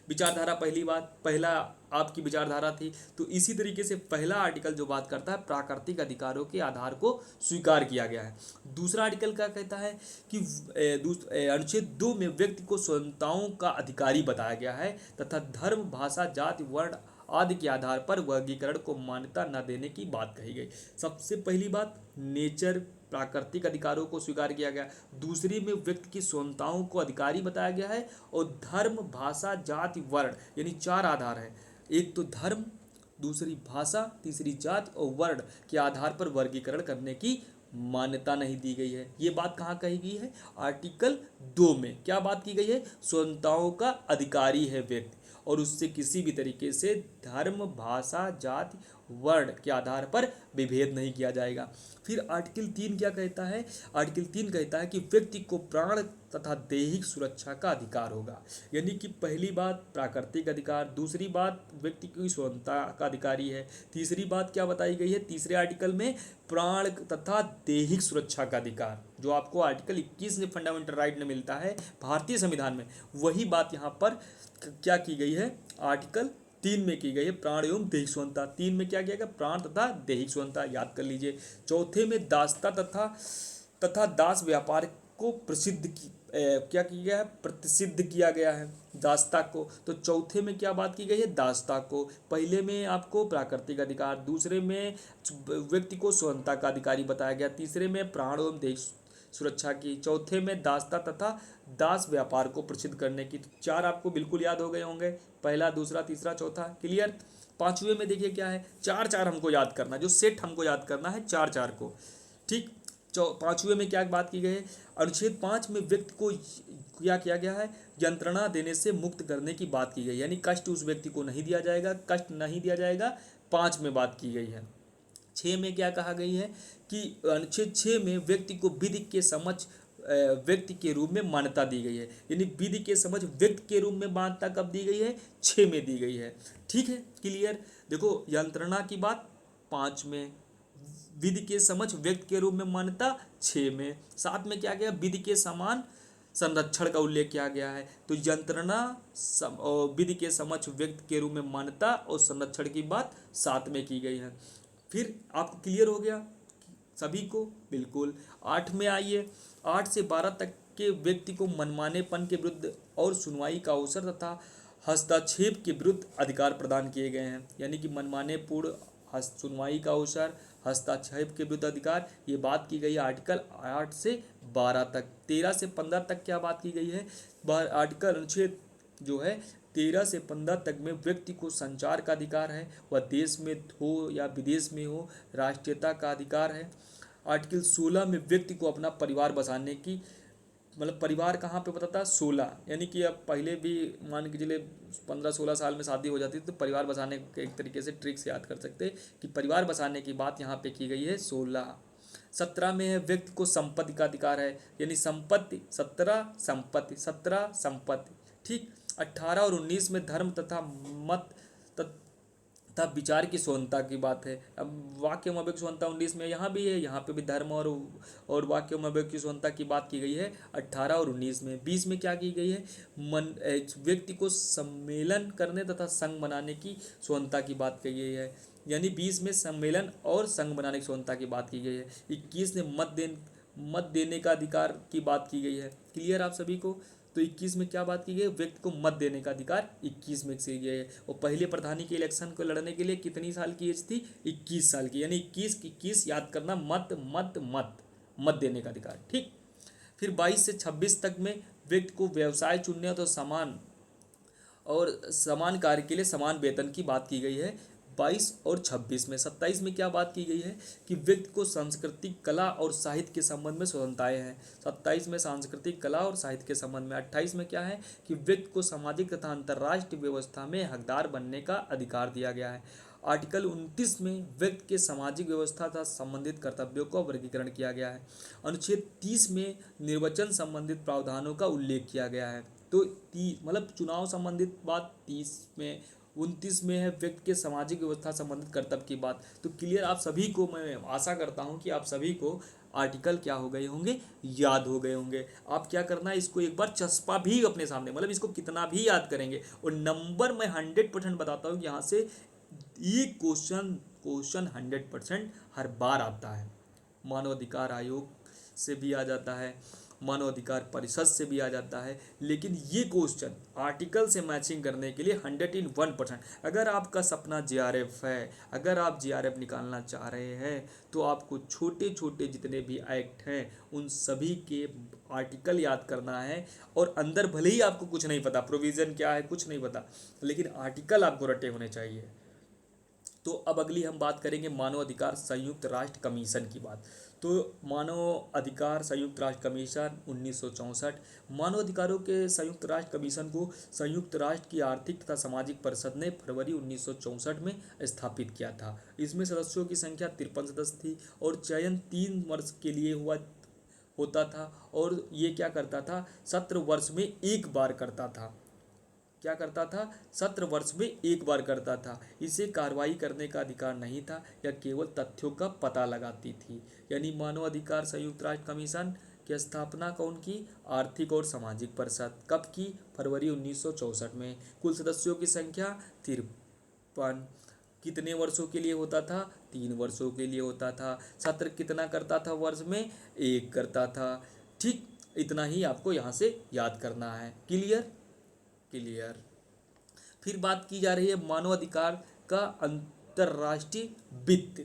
विचारधारा पहला आपकी विचारधारा थी, तो इसी तरीके से पहला आर्टिकल जो बात करता है प्राकृतिक अधिकारों के आधार को स्वीकार किया गया है। दूसरा आर्टिकल क्या कहता है कि अनुच्छेद 2 में व्यक्ति को स्वतंत्रताओं का अधिकारी बताया गया है तथा धर्म, भाषा, जाति, वर्ण आदि के आधार पर वर्गीकरण को मान्यता न देने की बात कही गई। सबसे पहली बात नेचर प्राकृतिक अधिकारों को स्वीकार किया गया। दूसरी में व्यक्ति की स्वतंत्रताओं को अधिकारी बताया गया है और धर्म, भाषा, जाति, वर्ण यानी 4 आधार हैं। एक तो धर्म, दूसरी भाषा, तीसरी जाति और वर्ण के आधार पर वर्गीकरण करने की मान्यता नहीं दी गई है। ये बात कहाँ कही गई है? आर्टिकल 2 में क्या बात की गई है? स्वतंत्रताओं का अधिकारी है व्यक्ति और उससे किसी भी तरीके से धर्म, भाषा, जाति, वर्ण के आधार पर विभेद नहीं किया जाएगा। फिर आर्टिकल 3 क्या कहता है? आर्टिकल 3 कहता है कि व्यक्ति को प्राण तथा दैहिक सुरक्षा का अधिकार होगा। यानी कि पहली बात प्राकृतिक अधिकार, दूसरी बात व्यक्ति की स्वतंत्रता का अधिकारी है, तीसरी बात क्या बताई गई है तीसरे आर्टिकल में? प्राण तथा दैहिक सुरक्षा का अधिकार, जो आपको आर्टिकल 21 में फंडामेंटल राइट में मिलता है भारतीय संविधान में, वही बात यहाँ पर क्या की गई है? आर्टिकल 3 में की गई है, प्राण एवं दैहिक स्वतंत्रता। 3 में क्या किया गया? प्राण तथा दैहिक स्वतंत्रता, याद कर लीजिए। चौथे में दासता तथा दास व्यापार को क्या किया गया है? प्रतिषिद्ध किया गया है दासता को। तो चौथे में क्या बात की गई है? दासता को। पहले में आपको प्राकृतिक अधिकार, दूसरे में व्यक्ति को स्वतंत्रता का अधिकारी बताया गया, तीसरे में प्राण एवं दैहिक सुरक्षा की, चौथे में दासता तथा दास व्यापार को प्रसिद्ध करने की। 4 आपको बिल्कुल याद हो गए होंगे, पहला, दूसरा, तीसरा, चौथा। क्लियर? पांचवें में देखिए क्या है, चार चार हमको याद करना, जो सेट हमको याद करना है चार चार को। ठीक, पांचवें में क्या बात की गई है, अनुच्छेद 5 में व्यक्ति को क्या किया गया है, यंत्रणा देने से मुक्त करने की बात की गई, यानी कष्ट उस व्यक्ति को नहीं दिया जाएगा, कष्ट नहीं दिया जाएगा, 5 में बात की गई है। 6 में क्या कहा गई है कि अनुच्छेद 6 में व्यक्ति को विधि के समक्ष व्यक्ति के रूप में मान्यता दी गई है, यानी विधि के समझ व्यक्ति के रूप में मान्यता कब दी गई है, 6 में दी गई है। ठीक है, क्लियर। देखो यंत्रणा की बात 5 में, विधि के समझ व्यक्ति के रूप में मान्यता 6 में, 7 में क्या गया, विधि के समान संरक्षण का उल्लेख किया गया है। तो यंत्रणा और विधि के समक्ष व्यक्ति के रूप में मान्यता और संरक्षण की बात 7 में की गई है। फिर आपको क्लियर हो गया सभी को, बिल्कुल। 8 में आइए, 8 से 12 तक के व्यक्ति को मनमानेपन के विरुद्ध और सुनवाई का अवसर तथा हस्तक्षेप के विरुद्ध अधिकार प्रदान किए गए हैं, यानी कि मनमाने पूर्ण सुनवाई का अवसर, हस्तक्षेप के विरुद्ध अधिकार, ये बात की गई है आर्टिकल 8 से 12 तक। 13 से 15 तक क्या बात की गई है, आर्टिकल अनुच्छेद जो है 13 से 15 तक में व्यक्ति को संचार का अधिकार है, वह देश में हो या विदेश में हो, राष्ट्रीयता का अधिकार है। आर्टिकल 16 में व्यक्ति को अपना परिवार बसाने की, मतलब परिवार कहाँ पे बताता, 16, यानी कि अब पहले भी मान के चलिए 15-16 साल में शादी हो जाती है तो परिवार बसाने के एक तरीके से ट्रिक से याद कर सकते हैं कि परिवार बसाने की बात यहाँ पे की गई है 16। 17 में है व्यक्ति को संपत्ति का अधिकार है, यानी संपत्ति 17 संपत्ति 17 संपत्ति। ठीक, 18 और 19 में धर्म तथा मत तथा विचार की स्वतंत्रता की बात है। अब वाक्य अभिव्यक्ति स्वतंत्रता 19 में यहाँ भी है, यहाँ पे भी धर्म और वाक्य अभिव्यक्ति स्वतंत्रता की बात की गई है 18 और 19 में। 20 में क्या की गई है, व्यक्ति को सम्मेलन करने तथा संघ बनाने की स्वतंत्रता की बात की गई है, यानी 20 में सम्मेलन और संघ बनाने की स्वतंत्रता की बात की गई है। 21 में मत देने का अधिकार की बात की गई है। क्लियर आप सभी को। तो 21 में क्या बात की गई, व्यक्ति को मत देने का अधिकार 21 में से गया है। और पहले प्रधानी के इलेक्शन को लड़ने के लिए कितनी साल की एज थी, 21 साल की, यानी 21 याद करना, मत मत मत मत देने का अधिकार। ठीक, फिर 22 से 26 तक में व्यक्ति को व्यवसाय चुनने तो समान कार्य के लिए समान वेतन की बात की गई है 22 और 26 में। 27 में क्या बात की गई है कि व्यक्ति को सांस्कृतिक कला और साहित्य के संबंध में स्वतंत्रताएं हैं, 27 में सांस्कृतिक कला और साहित्य के संबंध में। 28 में क्या है कि व्यक्ति को सामाजिक तथा अंतर्राष्ट्रीय व्यवस्था में हकदार बनने का अधिकार दिया गया है। आर्टिकल 29 में व्यक्ति के सामाजिक व्यवस्था तथा संबंधित कर्तव्यों का वर्गीकरण किया गया है। अनुच्छेद 30 में निर्वाचन संबंधित प्रावधानों का उल्लेख किया गया है। तो मतलब चुनाव संबंधित बात 30 में, 29 में है व्यक्ति के सामाजिक व्यवस्था संबंधित कर्तव्य की बात। तो क्लियर आप सभी को, मैं आशा करता हूं कि आप सभी को आर्टिकल क्या हो गए होंगे, याद हो गए होंगे। आप क्या करना है, इसको एक बार चस्पा भी अपने सामने, मतलब इसको कितना भी याद करेंगे, और नंबर मैं 100% बताता हूँ कि यहाँ से ये क्वेश्चन 100% हर बार आता है। मानव अधिकार आयोग से भी आ जाता है, मानव अधिकार परिषद से भी आ जाता है, लेकिन ये क्वेश्चन आर्टिकल से मैचिंग करने के लिए 101%। अगर आपका सपना जीआरएफ है, अगर आप जीआरएफ निकालना चाह रहे हैं, तो आपको छोटे छोटे जितने भी एक्ट हैं उन सभी के आर्टिकल याद करना है। और अंदर भले ही आपको कुछ नहीं पता, प्रोविज़न क्या है कुछ नहीं पता, लेकिन आर्टिकल आपको रटे होने चाहिए। तो अब अगली हम बात करेंगे मानव अधिकार संयुक्त राष्ट्र कमीशन की बात। तो मानव अधिकार संयुक्त राष्ट्र कमीशन 1964, मानव अधिकारों के संयुक्त राष्ट्र कमीशन को संयुक्त राष्ट्र की आर्थिक तथा सामाजिक परिषद ने फरवरी 1964 में स्थापित किया था। इसमें सदस्यों की संख्या 53 सदस्य थी और चयन 3 वर्ष के लिए होता था, और ये क्या करता था, सत्र वर्ष में एक बार करता था। क्या करता था, सत्र वर्ष में एक बार करता था। इसे कार्रवाई करने का अधिकार नहीं था, यह केवल तथ्यों का पता लगाती थी। यानी मानव अधिकार संयुक्त राष्ट्र कमीशन की स्थापना कौन की, आर्थिक और सामाजिक परिषद, कब की, फरवरी 1964 में। कुल सदस्यों की संख्या 53। कितने वर्षों के लिए होता था, 3 वर्षों के लिए होता था। सत्र कितना करता था, वर्ष में एक करता था। ठीक, इतना ही आपको यहाँ से याद करना है। क्लियर। फिर बात की जा रही है मानव अधिकार का अंतर्राष्ट्रीय वित्त।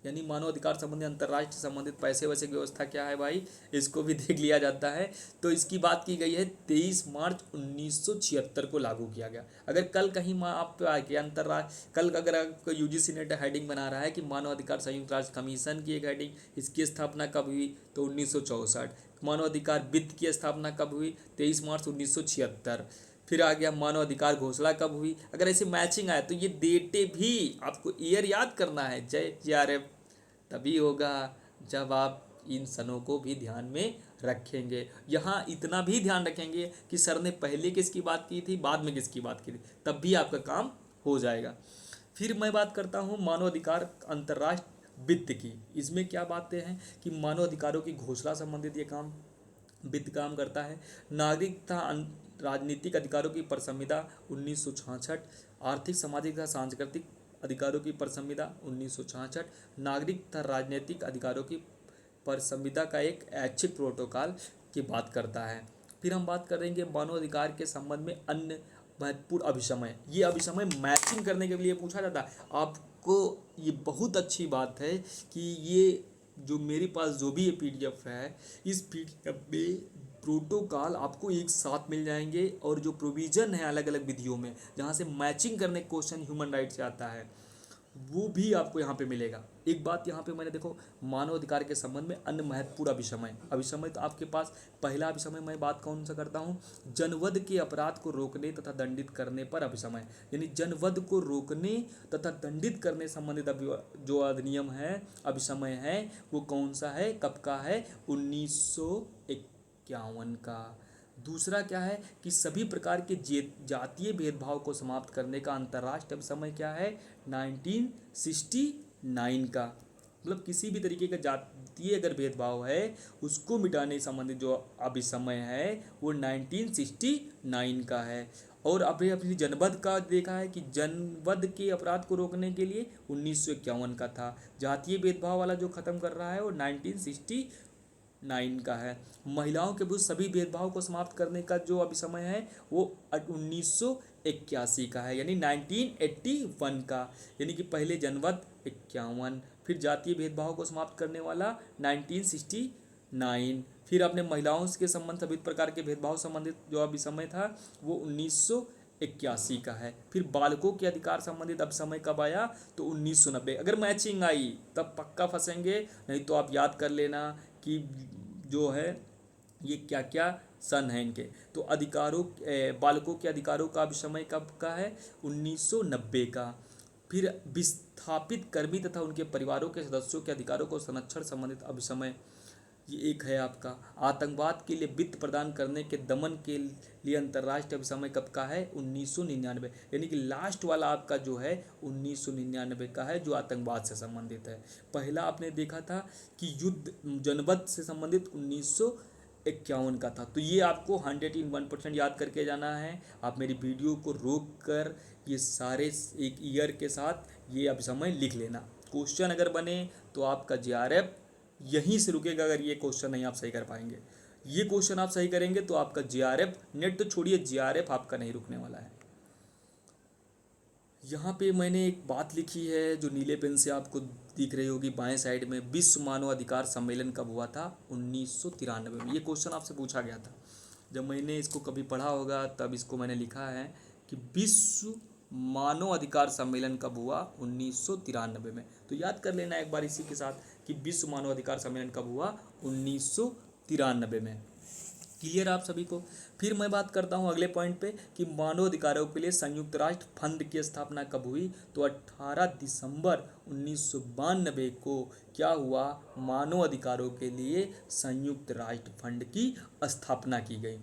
यानी मानव अधिकार संबंधी अंतर्राष्ट्रीय संबंधित पैसे वैसे की व्यवस्था क्या है भाई, इसको भी देख लिया जाता है। तो इसकी बात की गई है 23 मार्च 1976 को लागू किया गया। अगर कल कहीं आप पे आके कल अगर आपको यूजीसी नेट हेडिंग बना रहा है कि मानव अधिकार संयुक्त राष्ट्र कमीशन की एक हेडिंग, इसकी स्थापना कब हुई तो 1964। मानव अधिकार वित्त की स्थापना कब हुई 23 मार्च 1976। फिर आ गया मानव अधिकार घोषणा कब हुई। अगर ऐसे मैचिंग आए तो ये डेटे भी आपको ईयर याद करना है। जय JRF तभी होगा जब आप इन सनों को भी ध्यान में रखेंगे। यहाँ इतना भी ध्यान रखेंगे कि सर ने पहले किसकी बात की थी, बाद में किसकी बात की थी, तब भी आपका काम हो जाएगा। फिर मैं बात करता हूँ मानव अधिकार अंतर्राष्ट्रीय वित्त की। इसमें क्या बातें हैं कि मानव अधिकारों की घोषणा संबंधित ये काम वित्त काम करता है। नागरिक तथा राजनीतिक अधिकारों की परिसंविदा 1966, आर्थिक सामाजिक तथा सांस्कृतिक अधिकारों की परिसंविदा 1966, नागरिक तथा राजनीतिक अधिकारों की परिसंविदा का एक ऐच्छिक प्रोटोकॉल की बात करता है। फिर हम बात करेंगे मानव अधिकार के संबंध में अन्य महत्वपूर्ण अभिसमय। ये अभिसमय मैचिंग करने के लिए पूछा जाता है आपको। ये बहुत अच्छी बात है कि ये जो मेरे पास जो भी ये PDF है, इस PDF में प्रोटोकॉल आपको एक साथ मिल जाएंगे और जो प्रोविज़न है अलग अलग विधियों में जहाँ से मैचिंग करने क्वेश्चन ह्यूमन राइट से आता है वो भी आपको यहाँ पे मिलेगा। एक बात यहाँ पे मैंने देखो मानव अधिकार के संबंध में अन्य महत्वपूर्ण अभिसमय तो आपके पास पहला अभिसमय मैं बात कौन सा करता हूँ, जनवध के अपराध को रोकने तथा दंडित करने पर अभिसमय। यानी जनवध को रोकने तथा दंडित करने संबंधित जो अधिनियम है अभिसमय है वो कौन सा है, कब का है, 1951 का। दूसरा क्या है कि सभी प्रकार के जातीय भेदभाव को समाप्त करने का अंतर्राष्ट्रीय अभिसमय क्या है, 1969 का। मतलब किसी भी तरीके का जातीय अगर भेदभाव है उसको मिटाने संबंधित जो अभिसमय है वो 1969 का है। और अभी अपनी जनवध का देखा है कि जनवध के अपराध को रोकने के लिए 1951 का था। जातीय भेदभाव वाला जो खत्म कर रहा है वो 1969 का है। महिलाओं के विरुद्ध सभी भेदभाव को समाप्त करने का जो अभिसमय है वो 1981 का है, यानी 1981 का। यानी कि पहले जनवध 51, फिर जातीय भेदभाव को समाप्त करने वाला 1969, फिर अपने महिलाओं के संबंध सभी प्रकार के भेदभाव संबंधित जो अभिसमय था वो 1981 का है। फिर बालकों के अधिकार संबंधित अभिसमय कब आया तो 1990। अगर मैचिंग आई तब पक्का फंसेंगे, नहीं तो आप याद कर लेना कि जो है ये क्या क्या सन है इनके। तो बालकों के अधिकारों का अभिसमय कब का है, 1990 का। फिर विस्थापित कर्मी तथा उनके परिवारों के सदस्यों के अधिकारों को संरक्षण संबंधित अभिसमय ये एक है आपका। आतंकवाद के लिए वित्त प्रदान करने के दमन के लिए अंतर्राष्ट्रीय अभिसमय कब का है, 1999। यानी कि लास्ट वाला आपका जो है 1999 का है जो आतंकवाद से संबंधित है। पहला आपने देखा था कि युद्ध जनवध से संबंधित 1951 का था। तो ये आपको 101% याद करके जाना है। आप मेरी वीडियो को रोक कर ये सारे एक ईयर के साथ ये अभिसमय लिख लेना। क्वेश्चन अगर बने तो आपका JRF यहीं से रुकेगा अगर ये क्वेश्चन नहीं आप सही कर पाएंगे। ये क्वेश्चन आप सही करेंगे तो आपका JRF नेट तो छोड़िए, JRF आपका नहीं रुकने वाला है। यहाँ पे मैंने एक बात लिखी है जो नीले पेन से आपको दिख रही होगी बाएं साइड में। विश्व मानव अधिकार सम्मेलन कब हुआ था, 1993 में। ये क्वेश्चन आपसे पूछा गया था। जब मैंने इसको कभी पढ़ा होगा तब इसको मैंने लिखा है कि विश्व मानव अधिकार सम्मेलन कब हुआ, 1993 में। तो याद कर लेना एक बार इसी के साथ कि विश्व मानव अधिकार सम्मेलन कब हुआ, 1993 में। क्लियर आप सभी को। फिर मैं बात करता हूं अगले पॉइंट पे कि मानव अधिकारों के लिए संयुक्त राष्ट्र फंड की स्थापना कब हुई, तो 18 दिसंबर 1992 को क्या हुआ, मानव अधिकारों के लिए संयुक्त राष्ट्र फंड की स्थापना की गई।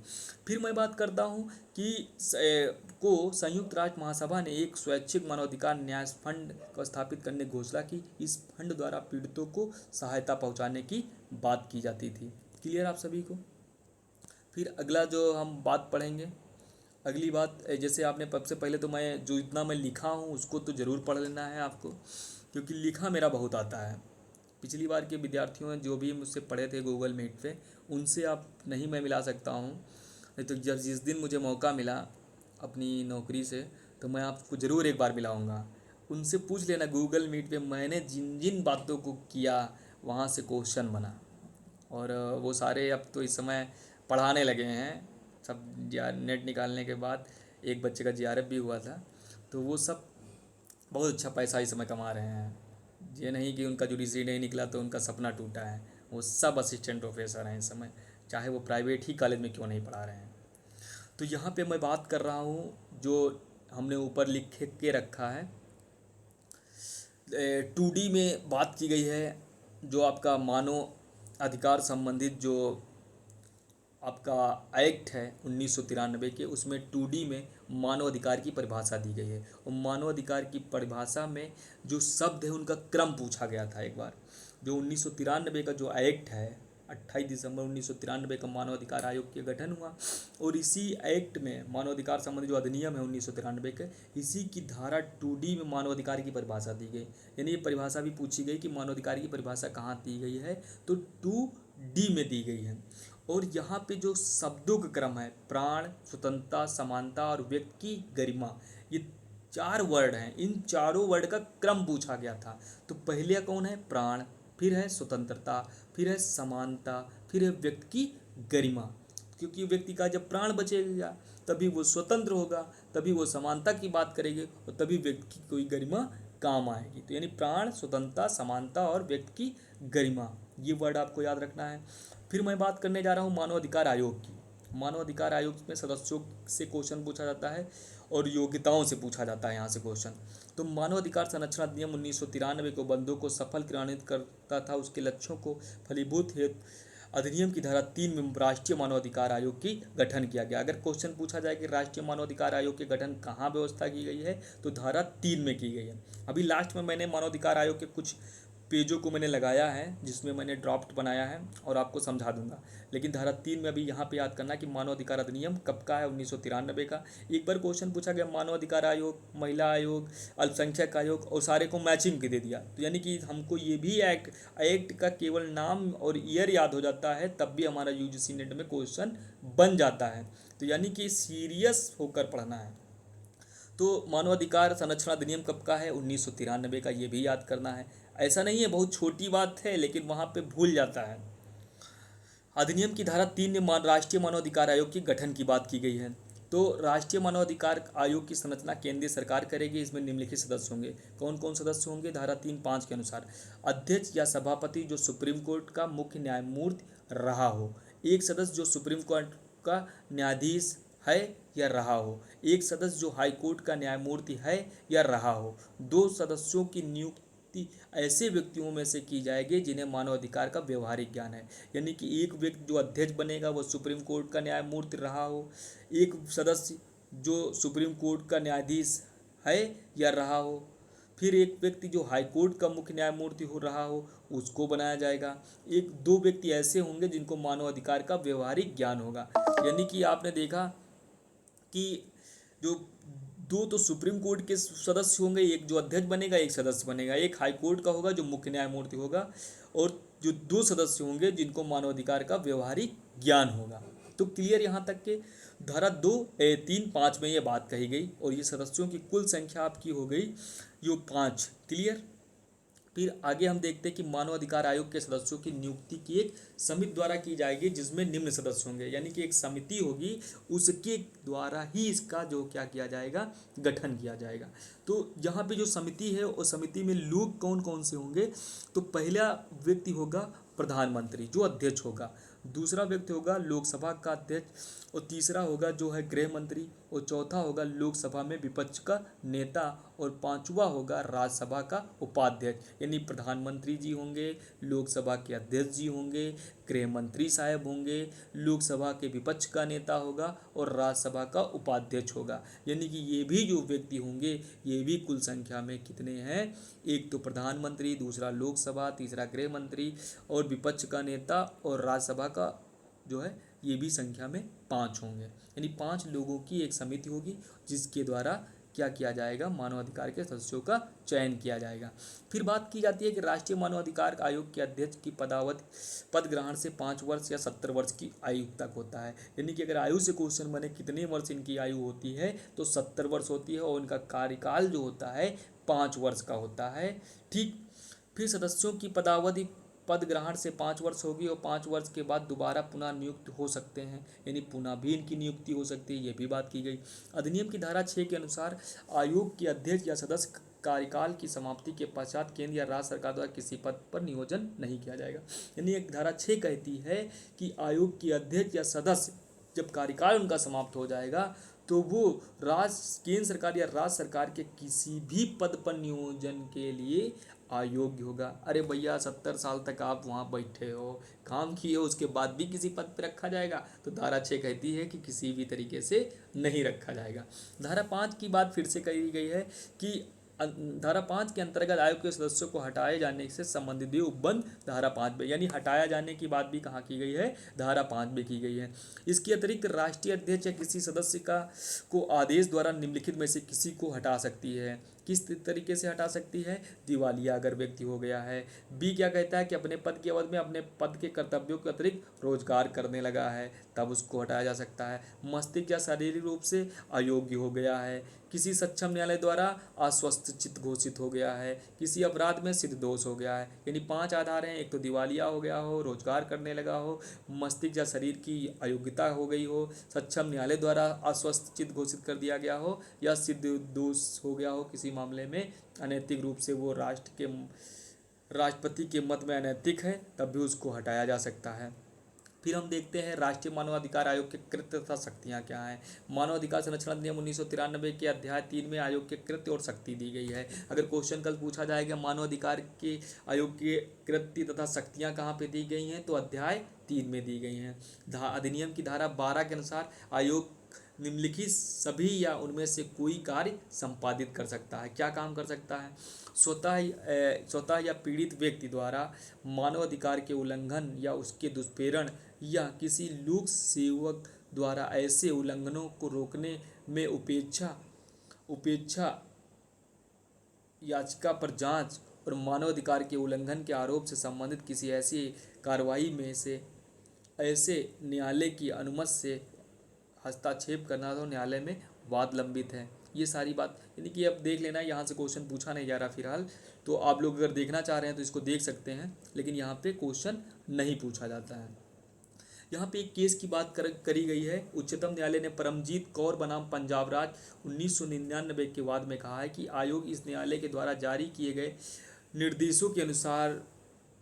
फिर मैं बात करता हूं कि संयुक्त राष्ट्र महासभा ने एक स्वैच्छिक मानवाधिकार न्यास फंड को स्थापित करने की घोषणा की। इस फंड द्वारा पीड़ितों को सहायता पहुंचाने की बात की जाती थी। क्लियर आप सभी को। फिर अगला जो हम बात पढ़ेंगे, अगली बात जैसे आपने सबसे पहले तो मैं जो इतना मैं लिखा हूँ उसको तो ज़रूर पढ़ लेना है आपको, क्योंकि लिखा मेरा बहुत आता है। पिछली बार के विद्यार्थियों ने जो भी मुझसे पढ़े थे गूगल मीट पे उनसे आप नहीं मैं मिला सकता हूँ, नहीं तो जब जिस दिन मुझे मौका मिला अपनी नौकरी से तो मैं आपको ज़रूर एक बार मिलाऊँगा। उनसे पूछ लेना गूगल मीट पे मैंने जिन जिन बातों को किया वहाँ से क्वेश्चन बना। और वो सारे अब तो इस समय पढ़ाने लगे हैं सब। नेट निकालने के बाद एक बच्चे का जीआरएफ भी हुआ था, तो वो सब बहुत अच्छा पैसा इस समय कमा रहे हैं। ये नहीं कि उनका जो रिजल्ट नहीं निकला तो उनका सपना टूटा है, वो सब असिस्टेंट प्रोफेसर हैं इस समय, चाहे वो प्राइवेट ही कॉलेज में क्यों नहीं पढ़ा रहे हैं। तो यहाँ पे मैं बात कर रहा हूँ जो हमने ऊपर लिख के रखा है, 2D में बात की गई है। जो आपका मानव अधिकार संबंधित जो आपका एक्ट है 1993 के, उसमें 2D में मानव अधिकार की परिभाषा दी गई है। और मानव अधिकार की परिभाषा में जो शब्द है उनका क्रम पूछा गया था एक बार। जो 1993 का जो एक्ट है, 28 दिसंबर 1993 का मानव अधिकार आयोग के गठन हुआ। और इसी एक्ट में मानव अधिकार संबंधी जो अधिनियम है 1993 के, इसी की धारा 2D में मानव अधिकार की परिभाषा दी गई। यानी ये परिभाषा भी पूछी गई कि मानव अधिकार की परिभाषा कहाँ दी गई है, तो 2D में दी गई है। और यहाँ पे जो शब्दों का क्रम है, प्राण, स्वतंत्रता, समानता और व्यक्ति की गरिमा, ये 4 वर्ड हैं। इन चारों वर्ड का क्रम पूछा गया था। तो पहले कौन है? प्राण, फिर है स्वतंत्रता, फिर है समानता, फिर है व्यक्ति की गरिमा। क्योंकि व्यक्ति का जब प्राण बचेगा तभी वो स्वतंत्र होगा, तभी वो समानता की बात करेंगे और तभी व्यक्ति की कोई गरिमा काम आएगी। तो यानी प्राण, स्वतंत्रता, समानता और व्यक्ति की गरिमा, ये वर्ड आपको याद रखना है। फिर मैं बात करने जा रहा हूँ मानव अधिकार आयोग की। मानव अधिकार आयोग में सदस्यों से क्वेश्चन पूछा जाता है और योग्यताओं से पूछा जाता है यहाँ से क्वेश्चन। तो मानव अधिकार संरक्षण अधिनियम 1993 को बंधों को सफल क्रियान्वित करता था, उसके लक्ष्यों को फलीभूत हेतु अधिनियम की धारा 3 में राष्ट्रीय मानव अधिकार आयोग की गठन किया गया। अगर क्वेश्चन पूछा जाए कि राष्ट्रीय मानव अधिकार आयोग के गठन कहाँ व्यवस्था की गई है, तो धारा 3 में की गई है। अभी लास्ट में मैंने मानव अधिकार आयोग के कुछ पेजों को मैंने लगाया है जिसमें मैंने ड्राफ्ट बनाया है और आपको समझा दूंगा। लेकिन धारा 3 में अभी यहाँ पे याद करना कि मानव अधिकार अधिनियम कब का है, 1993 का। एक बार क्वेश्चन पूछा गया मानव अधिकार आयोग, महिला आयोग, अल्पसंख्यक आयोग, और सारे को मैचिंग के दे दिया। तो यानी कि हमको ये भी एक्ट का केवल नाम और ईयर याद हो जाता है, तब भी हमारा यूजीसी नेट में क्वेश्चन बन जाता है। तो यानी कि सीरियस होकर पढ़ना है। तो मानव अधिकार संरक्षण अधिनियम कब का है? 1993 का, ये भी याद करना है। ऐसा नहीं है बहुत छोटी बात है, लेकिन वहाँ पे भूल जाता है। अधिनियम की धारा 3 में राष्ट्रीय मानव अधिकार आयोग की गठन की बात की गई है। तो राष्ट्रीय मानव अधिकार आयोग की संरचना केंद्रीय सरकार करेगी। इसमें निम्नलिखित सदस्य होंगे। कौन कौन सदस्य होंगे? धारा 3(5) के अनुसार अध्यक्ष या सभापति जो सुप्रीम कोर्ट का मुख्य न्यायमूर्ति रहा हो, एक सदस्य जो सुप्रीम कोर्ट का न्यायाधीश है या रहा हो, एक सदस्य जो हाई कोर्ट का न्यायमूर्ति है या रहा हो। 2 सदस्यों की नियुक्ति ऐसे व्यक्तियों में से की जाएगी जिन्हें मानव अधिकार का व्यवहारिक ज्ञान है। यानी कि एक व्यक्ति जो अध्यक्ष बनेगा वो सुप्रीम कोर्ट का न्यायमूर्ति रहा हो, एक सदस्य जो सुप्रीम कोर्ट का न्यायाधीश है या रहा हो, फिर एक व्यक्ति जो हाई कोर्ट का मुख्य न्यायमूर्ति हो रहा हो उसको बनाया जाएगा। 2 व्यक्ति ऐसे होंगे जिनको मानव अधिकार का व्यवहारिक ज्ञान होगा। यानी कि आपने देखा कि जो 2 तो सुप्रीम कोर्ट के सदस्य होंगे, एक जो अध्यक्ष बनेगा, एक सदस्य बनेगा, एक हाई कोर्ट का होगा जो मुख्य न्यायमूर्ति होगा, और जो 2 सदस्य होंगे जिनको मानवाधिकार का व्यवहारिक ज्ञान होगा। तो क्लियर यहाँ तक के धारा 2(3)(5) में ये बात कही गई और ये सदस्यों की कुल संख्या आपकी हो गई यो 5। क्लियर। फिर आगे हम देखते हैं कि मानव अधिकार आयोग के सदस्यों की नियुक्ति की एक समिति द्वारा की जाएगी जिसमें निम्न सदस्य होंगे। यानी कि एक समिति होगी, उसके द्वारा ही इसका जो क्या किया जाएगा, गठन किया जाएगा। तो यहाँ पे जो समिति है उस समिति में लोग कौन कौन से होंगे? तो पहला व्यक्ति होगा प्रधानमंत्री जो अध्यक्ष होगा, दूसरा व्यक्ति होगा लोकसभा का अध्यक्ष, और तीसरा होगा जो है गृह मंत्री, और चौथा होगा लोकसभा में विपक्ष का नेता, और पांचवा होगा राज्यसभा का उपाध्यक्ष। यानी प्रधानमंत्री जी होंगे, लोकसभा के अध्यक्ष जी होंगे, गृह मंत्री साहब होंगे, लोकसभा के विपक्ष का नेता होगा और राज्यसभा का उपाध्यक्ष होगा। यानी कि ये भी जो व्यक्ति होंगे ये भी कुल संख्या में कितने हैं? एक तो प्रधानमंत्री, दूसरा लोकसभा, तीसरा गृह मंत्री और विपक्ष का नेता और राज्यसभा का जो है ये भी संख्या में 5 होंगे। यानी 5 लोगों की एक समिति होगी जिसके द्वारा क्या किया जाएगा, मानवाधिकार के सदस्यों का चयन किया जाएगा। फिर बात की जाती है कि राष्ट्रीय मानवाधिकार आयोग के अध्यक्ष की पद ग्रहण से 5 वर्ष या 70 वर्ष की आयु तक होता है। यानी कि अगर आयु से क्वेश्चन बने कितने वर्ष इनकी आयु होती है तो 70 वर्ष होती है, और इनका कार्यकाल जो होता है 5 वर्ष का होता है। ठीक, फिर सदस्यों की पदावधि पद ग्रहण से 5 वर्ष होगी और 5 वर्ष के बाद दोबारा पुनः नियुक्त हो सकते हैं, यानी पुनः भी इनकी नियुक्ति हो सकती है, ये भी बात की गई। अधिनियम की धारा 6 के अनुसार आयोग के अध्यक्ष या सदस्य कार्यकाल की समाप्ति के पश्चात केंद्र या राज्य सरकार द्वारा किसी पद पर नियोजन नहीं किया जाएगा। यानी एक धारा 6 कहती है कि आयोग के अध्यक्ष या सदस्य जब कार्यकाल उनका समाप्त हो जाएगा तो वो केंद्र सरकार या राज्य सरकार के किसी भी पद पर नियोजन के लिए अयोग्य होगा। अरे भैया 70 साल तक आप वहाँ बैठे हो, काम किए हो, उसके बाद भी किसी पद पर रखा जाएगा? तो धारा 6 कहती है कि किसी भी तरीके से नहीं रखा जाएगा। धारा 5 की बात फिर से कही गई है कि धारा 5 के अंतर्गत आयोग के सदस्यों को हटाए जाने से संबंधित भी उपबंध धारा 5 में, यानी हटाया जाने की बात भी कहाँ की गई है? धारा 5 में की गई है। इसके अतिरिक्त राष्ट्रीय अध्यक्ष या किसी सदस्य को आदेश द्वारा निम्नलिखित में से किसी को हटा सकती है। किस तरीके से हटा सकती है? दिवालिया अगर व्यक्ति हो गया है। बी क्या कहता है कि अपने पद की अवधि में अपने पद के कर्तव्यों के अतिरिक्त रोजगार करने लगा है, तब उसको हटाया जा सकता है। मस्तिष्क या शारीरिक रूप से अयोग्य हो गया है, किसी सक्षम न्यायालय द्वारा अस्वस्थ चित्त घोषित हो गया है, किसी अपराध में सिद्ध दोष हो गया है। यानी 5 आधार हैं, एक तो दिवालिया हो गया हो, रोजगार करने लगा हो, मस्तिष्क या शरीर की अयोग्यता हो गई हो, सक्षम न्यायालय द्वारा अस्वस्थ चित्त घोषित कर दिया गया हो, या सिद्ध दोष हो गया हो किसी मामले में, अनैतिक रूप से वो राष्ट्रपति के मत में अनैतिक है, तब भी उसको हटाया जा सकता है। फिर हम देखते हैं राष्ट्रीय मानवाधिकार आयोग के कृत्य तथा शक्तियाँ क्या हैं। मानवाधिकार संरक्षण अधिनियम 1993 के अध्याय 3 में आयोग के कृत्य और शक्ति दी गई है। अगर क्वेश्चन कल पूछा जाएगा मानवाधिकार के आयोग के कृत्य तथा शक्तियाँ कहाँ पे दी गई हैं, तो अध्याय 3 में दी गई हैं। अधिनियम की धारा 12 के अनुसार आयोग निम्नलिखित सभी या उनमें से कोई कार्य संपादित कर सकता है। क्या काम कर सकता है? स्वतः या पीड़ित व्यक्ति द्वारा मानवाधिकार के उल्लंघन या उसके दुष्प्रेरण या किसी लोक सेवक द्वारा ऐसे उल्लंघनों को रोकने में उपेक्षा याचिका पर जांच और मानवाधिकार के उल्लंघन के आरोप से संबंधित किसी ऐसी कार्रवाई में से ऐसे न्यायालय की अनुमति से हस्तक्षेप करना तो न्यायालय में वाद लंबित है। ये सारी बात, यानी कि अब देख लेना, यहाँ से क्वेश्चन पूछा नहीं जा रहा फिलहाल, तो आप लोग अगर देखना चाह रहे हैं तो इसको देख सकते हैं, लेकिन यहाँ पे क्वेश्चन नहीं पूछा जाता है। यहाँ पे एक केस की बात करी गई है। उच्चतम न्यायालय ने परमजीत कौर बनाम पंजाब राज्य 1999 के वाद में कहा है कि आयोग इस न्यायालय के द्वारा जारी किए गए निर्देशों के अनुसार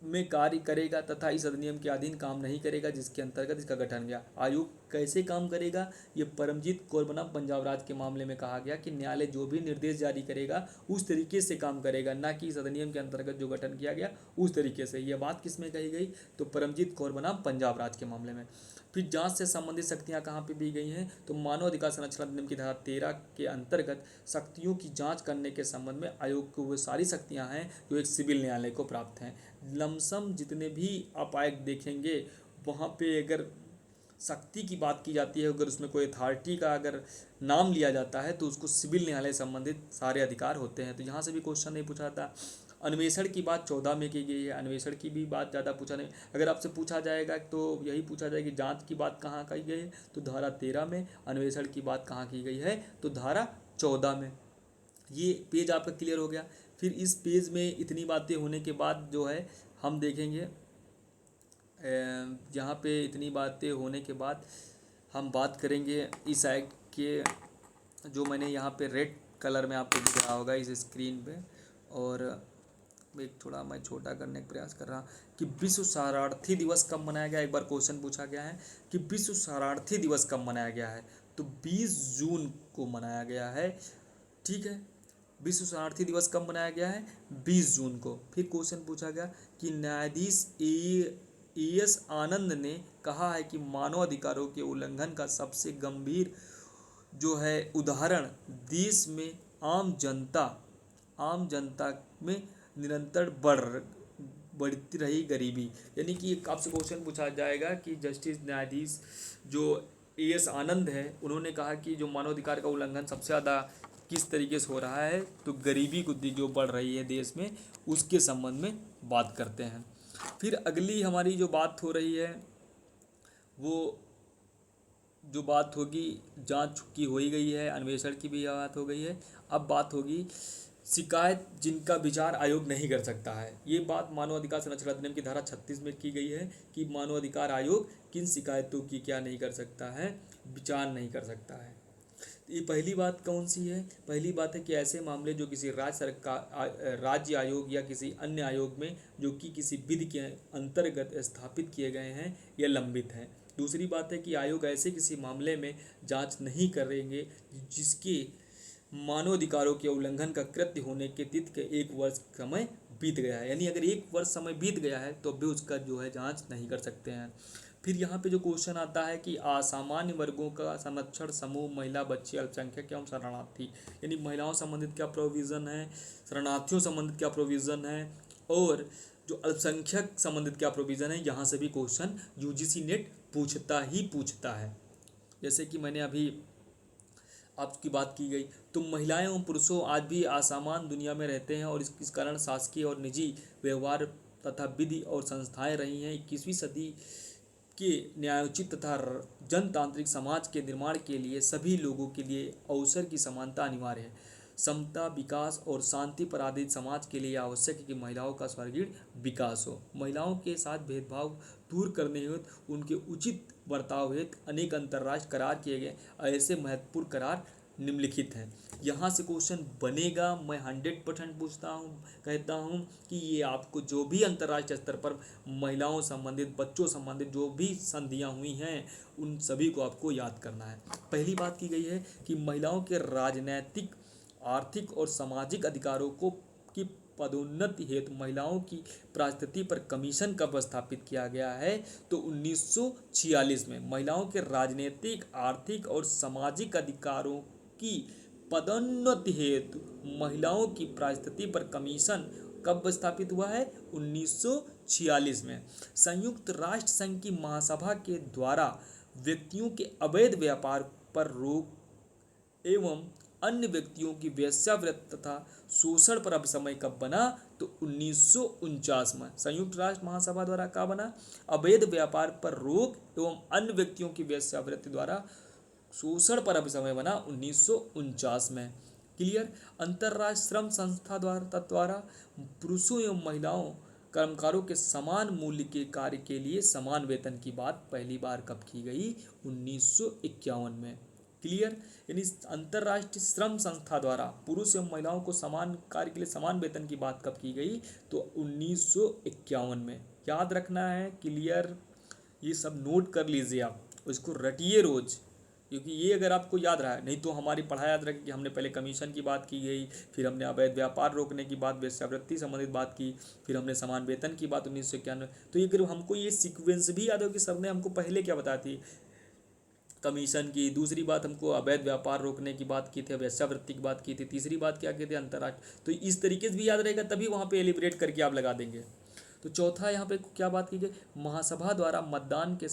में कार्य करेगा तथा इस अधिनियम के अधीन काम नहीं करेगा जिसके अंतर्गत इसका गठन गया। आयोग कैसे काम करेगा? ये परमजीत कौर बनाम पंजाब राज्य के मामले में कहा गया कि न्यायालय जो भी निर्देश जारी करेगा उस तरीके से काम करेगा, ना कि इस अधिनियम के अंतर्गत जो गठन किया गया उस तरीके से। यह बात किस में कही गई? तो परमजीत कौर बनाम पंजाब राज्य के मामले में। फिर जांच से संबंधित शक्तियां कहाँ पे दी गई हैं? तो मानव अधिकार संरक्षण अधिनियम की धारा 13 के अंतर्गत शक्तियों की जांच करने के संबंध में आयोग को वो सारी शक्तियां हैं जो एक सिविल न्यायालय को प्राप्त हैं। लमसम जितने भी आप आयोग देखेंगे वहाँ पे अगर शक्ति की बात की जाती है, अगर उसमें कोई अथॉरिटी का अगर नाम लिया जाता है तो उसको सिविल न्यायालय संबंधित सारे अधिकार होते हैं। तो यहाँ से भी क्वेश्चन नहीं पूछा था। अन्वेषण की बात 14 में की गई है, अन्वेषण की भी बात ज़्यादा पूछा नहीं। अगर आपसे पूछा जाएगा तो यही पूछा जाएगा कि जांच की बात कहाँ की गई है, तो धारा 13 में। अन्वेषण की बात कहाँ की गई है, तो धारा 14 में। ये पेज आपका क्लियर हो गया। फिर इस पेज में इतनी बातें होने के बाद जो है हम देखेंगे, यहाँ पे इतनी बातें होने के बाद हम बात करेंगे इस एक्ट के, जो मैंने यहाँ पे रेड कलर में आपको दिख रहा होगा इस स्क्रीन पे, और एक थोड़ा मैं छोटा करने का प्रयास कर रहा कि विश्व शरणार्थी दिवस कब मनाया गया। एक बार क्वेश्चन पूछा गया है कि विश्व शरणार्थी दिवस कब मनाया गया है, तो 20 जून को मनाया गया है। ठीक है, विश्व शरणार्थी दिवस कब मनाया गया है? 20 जून को। फिर क्वेश्चन पूछा गया कि न्यायाधीश एएस आनंद ने कहा है कि मानव अधिकारों के उल्लंघन का सबसे गंभीर जो है उदाहरण देश में आम जनता में निरंतर बढ़ती रही गरीबी। यानी कि आपसे क्वेश्चन पूछा जाएगा कि जस्टिस न्यायाधीश जो एएस आनंद है उन्होंने कहा कि जो मानवाधिकार का उल्लंघन सबसे ज़्यादा किस तरीके से हो रहा है, तो गरीबी को जो बढ़ रही है देश में उसके संबंध में बात करते हैं। फिर अगली हमारी जो बात हो रही है वो जो बात होगी, जांच की हो ही गई है, अन्वेषण की भी बात हो गई है। अब बात होगी शिकायत जिनका विचार आयोग नहीं कर सकता है। ये बात मानवाधिकार संरक्षण अधिनियम की धारा 36 में की गई है कि मानवाधिकार आयोग किन शिकायतों की क्या नहीं कर सकता है, विचार नहीं कर सकता है। ये पहली बात कौन सी है? पहली बात है कि ऐसे मामले जो किसी राज्य आयोग या किसी अन्य आयोग में जो कि किसी विधि के अंतर्गत स्थापित किए गए हैं या लंबित हैं। दूसरी बात है कि आयोग ऐसे किसी मामले में जांच नहीं करेंगे जिसके मानवाधिकारों के उल्लंघन का कृत्य होने के तिथि के 1 वर्ष समय बीत गया है। यानी अगर 1 वर्ष समय बीत गया है तो भी उसका जो है जांच नहीं कर सकते हैं। फिर यहाँ पे जो क्वेश्चन आता है कि असामान्य वर्गों का संरक्षण समूह, महिला, बच्चे, अल्पसंख्यक एवं शरणार्थी, यानी महिलाओं संबंधित क्या प्रोविज़न है, शरणार्थियों संबंधित क्या प्रोविज़न है और जो अल्पसंख्यक संबंधित क्या प्रोविज़न है, यहाँ से भी क्वेश्चन यूजीसी नेट पूछता है। जैसे कि मैंने अभी आपकी बात की गई, तो महिलाएं एवं पुरुषों आज भी असमान दुनिया में रहते हैं और इस कारण शासकीय और निजी व्यवहार तथा विधि और संस्थाएं रही हैं। 21वीं सदी के न्यायोचित तथा जनतांत्रिक समाज के निर्माण के लिए सभी लोगों के लिए अवसर की समानता अनिवार्य है। समता, विकास और शांति पर आधारित समाज के लिए आवश्यक है कि महिलाओं का सर्वांगीण विकास हो। महिलाओं के साथ भेदभाव दूर करने हेतु उनके उचित बर्ताव हेतु अनेक अंतर्राष्ट्रीय करार किए गए। ऐसे महत्वपूर्ण करार निम्नलिखित हैं। यहाँ से क्वेश्चन बनेगा, मैं 100% कहता हूँ कि ये आपको जो भी अंतर्राष्ट्रीय स्तर पर महिलाओं संबंधित, बच्चों संबंधित जो भी संधियाँ हुई हैं उन सभी को आपको याद करना है। पहली बात की गई है कि महिलाओं के राजनैतिक, आर्थिक और सामाजिक अधिकारों की पदोन्नति हेतु महिलाओं की परिस्थिति पर कमीशन कब स्थापित किया गया है? तो 1946 में। महिलाओं के राजनीतिक, आर्थिक और सामाजिक अधिकारों की पदोन्नति हेतु महिलाओं की परिस्थिति पर कमीशन कब स्थापित हुआ है? 1946 में। संयुक्त राष्ट्र संघ की महासभा के द्वारा व्यक्तियों के अवैध व्यापार पर रोक एवं अन्य व्यक्तियों की वेश्यावृत्ति तथा शोषण पर अभिसमय कब बना? तो 1949 में। संयुक्त राष्ट्र महासभा द्वारा क्या बना? अवैध व्यापार पर रोक एवं अन्य व्यक्तियों की वेश्यावृत्ति द्वारा शोषण पर अभिसमय बना 1949 में। क्लियर? अंतर्राष्ट्रीय श्रम संस्था द्वारा पुरुषों एवं महिलाओं कर्मकारों के समान मूल्य के कार्य के लिए समान वेतन की बात पहली बार कब की गई? 1951 में। क्लियर? यानी अंतर्राष्ट्रीय श्रम संस्था द्वारा पुरुष एवं महिलाओं को समान कार्य के लिए समान वेतन की बात कब की गई? तो 1951 में। याद रखना है। क्लियर? ये सब नोट कर लीजिए आप, उसको रटिए रोज, क्योंकि ये अगर आपको याद रहा है, नहीं तो हमारी पढ़ाई याद रखें कि हमने पहले कमीशन की बात की गई, फिर हमने अवैध व्यापार रोकने की बात, वेश्यावृत्ति संबंधित बात की, फिर हमने समान वेतन की बात 1991। तो ये अगर हमको ये सीक्वेंस भी याद हो कि सर ने हमको पहले क्या बताई थी, कमीशन की, दूसरी बात हमको अवैध व्यापार रोकने की बात की थी, वेश्यावृत्ति की बात की थी, तीसरी बात क्या की थी? अंतर्राष्ट्रीय। तो इस तरीके से भी याद रहेगा, तभी वहाँ पे एलिब्रेट करके आप लगा देंगे। तो चौथा यहाँ पे क्या बात की गई? महासभा द्वारा मतदान के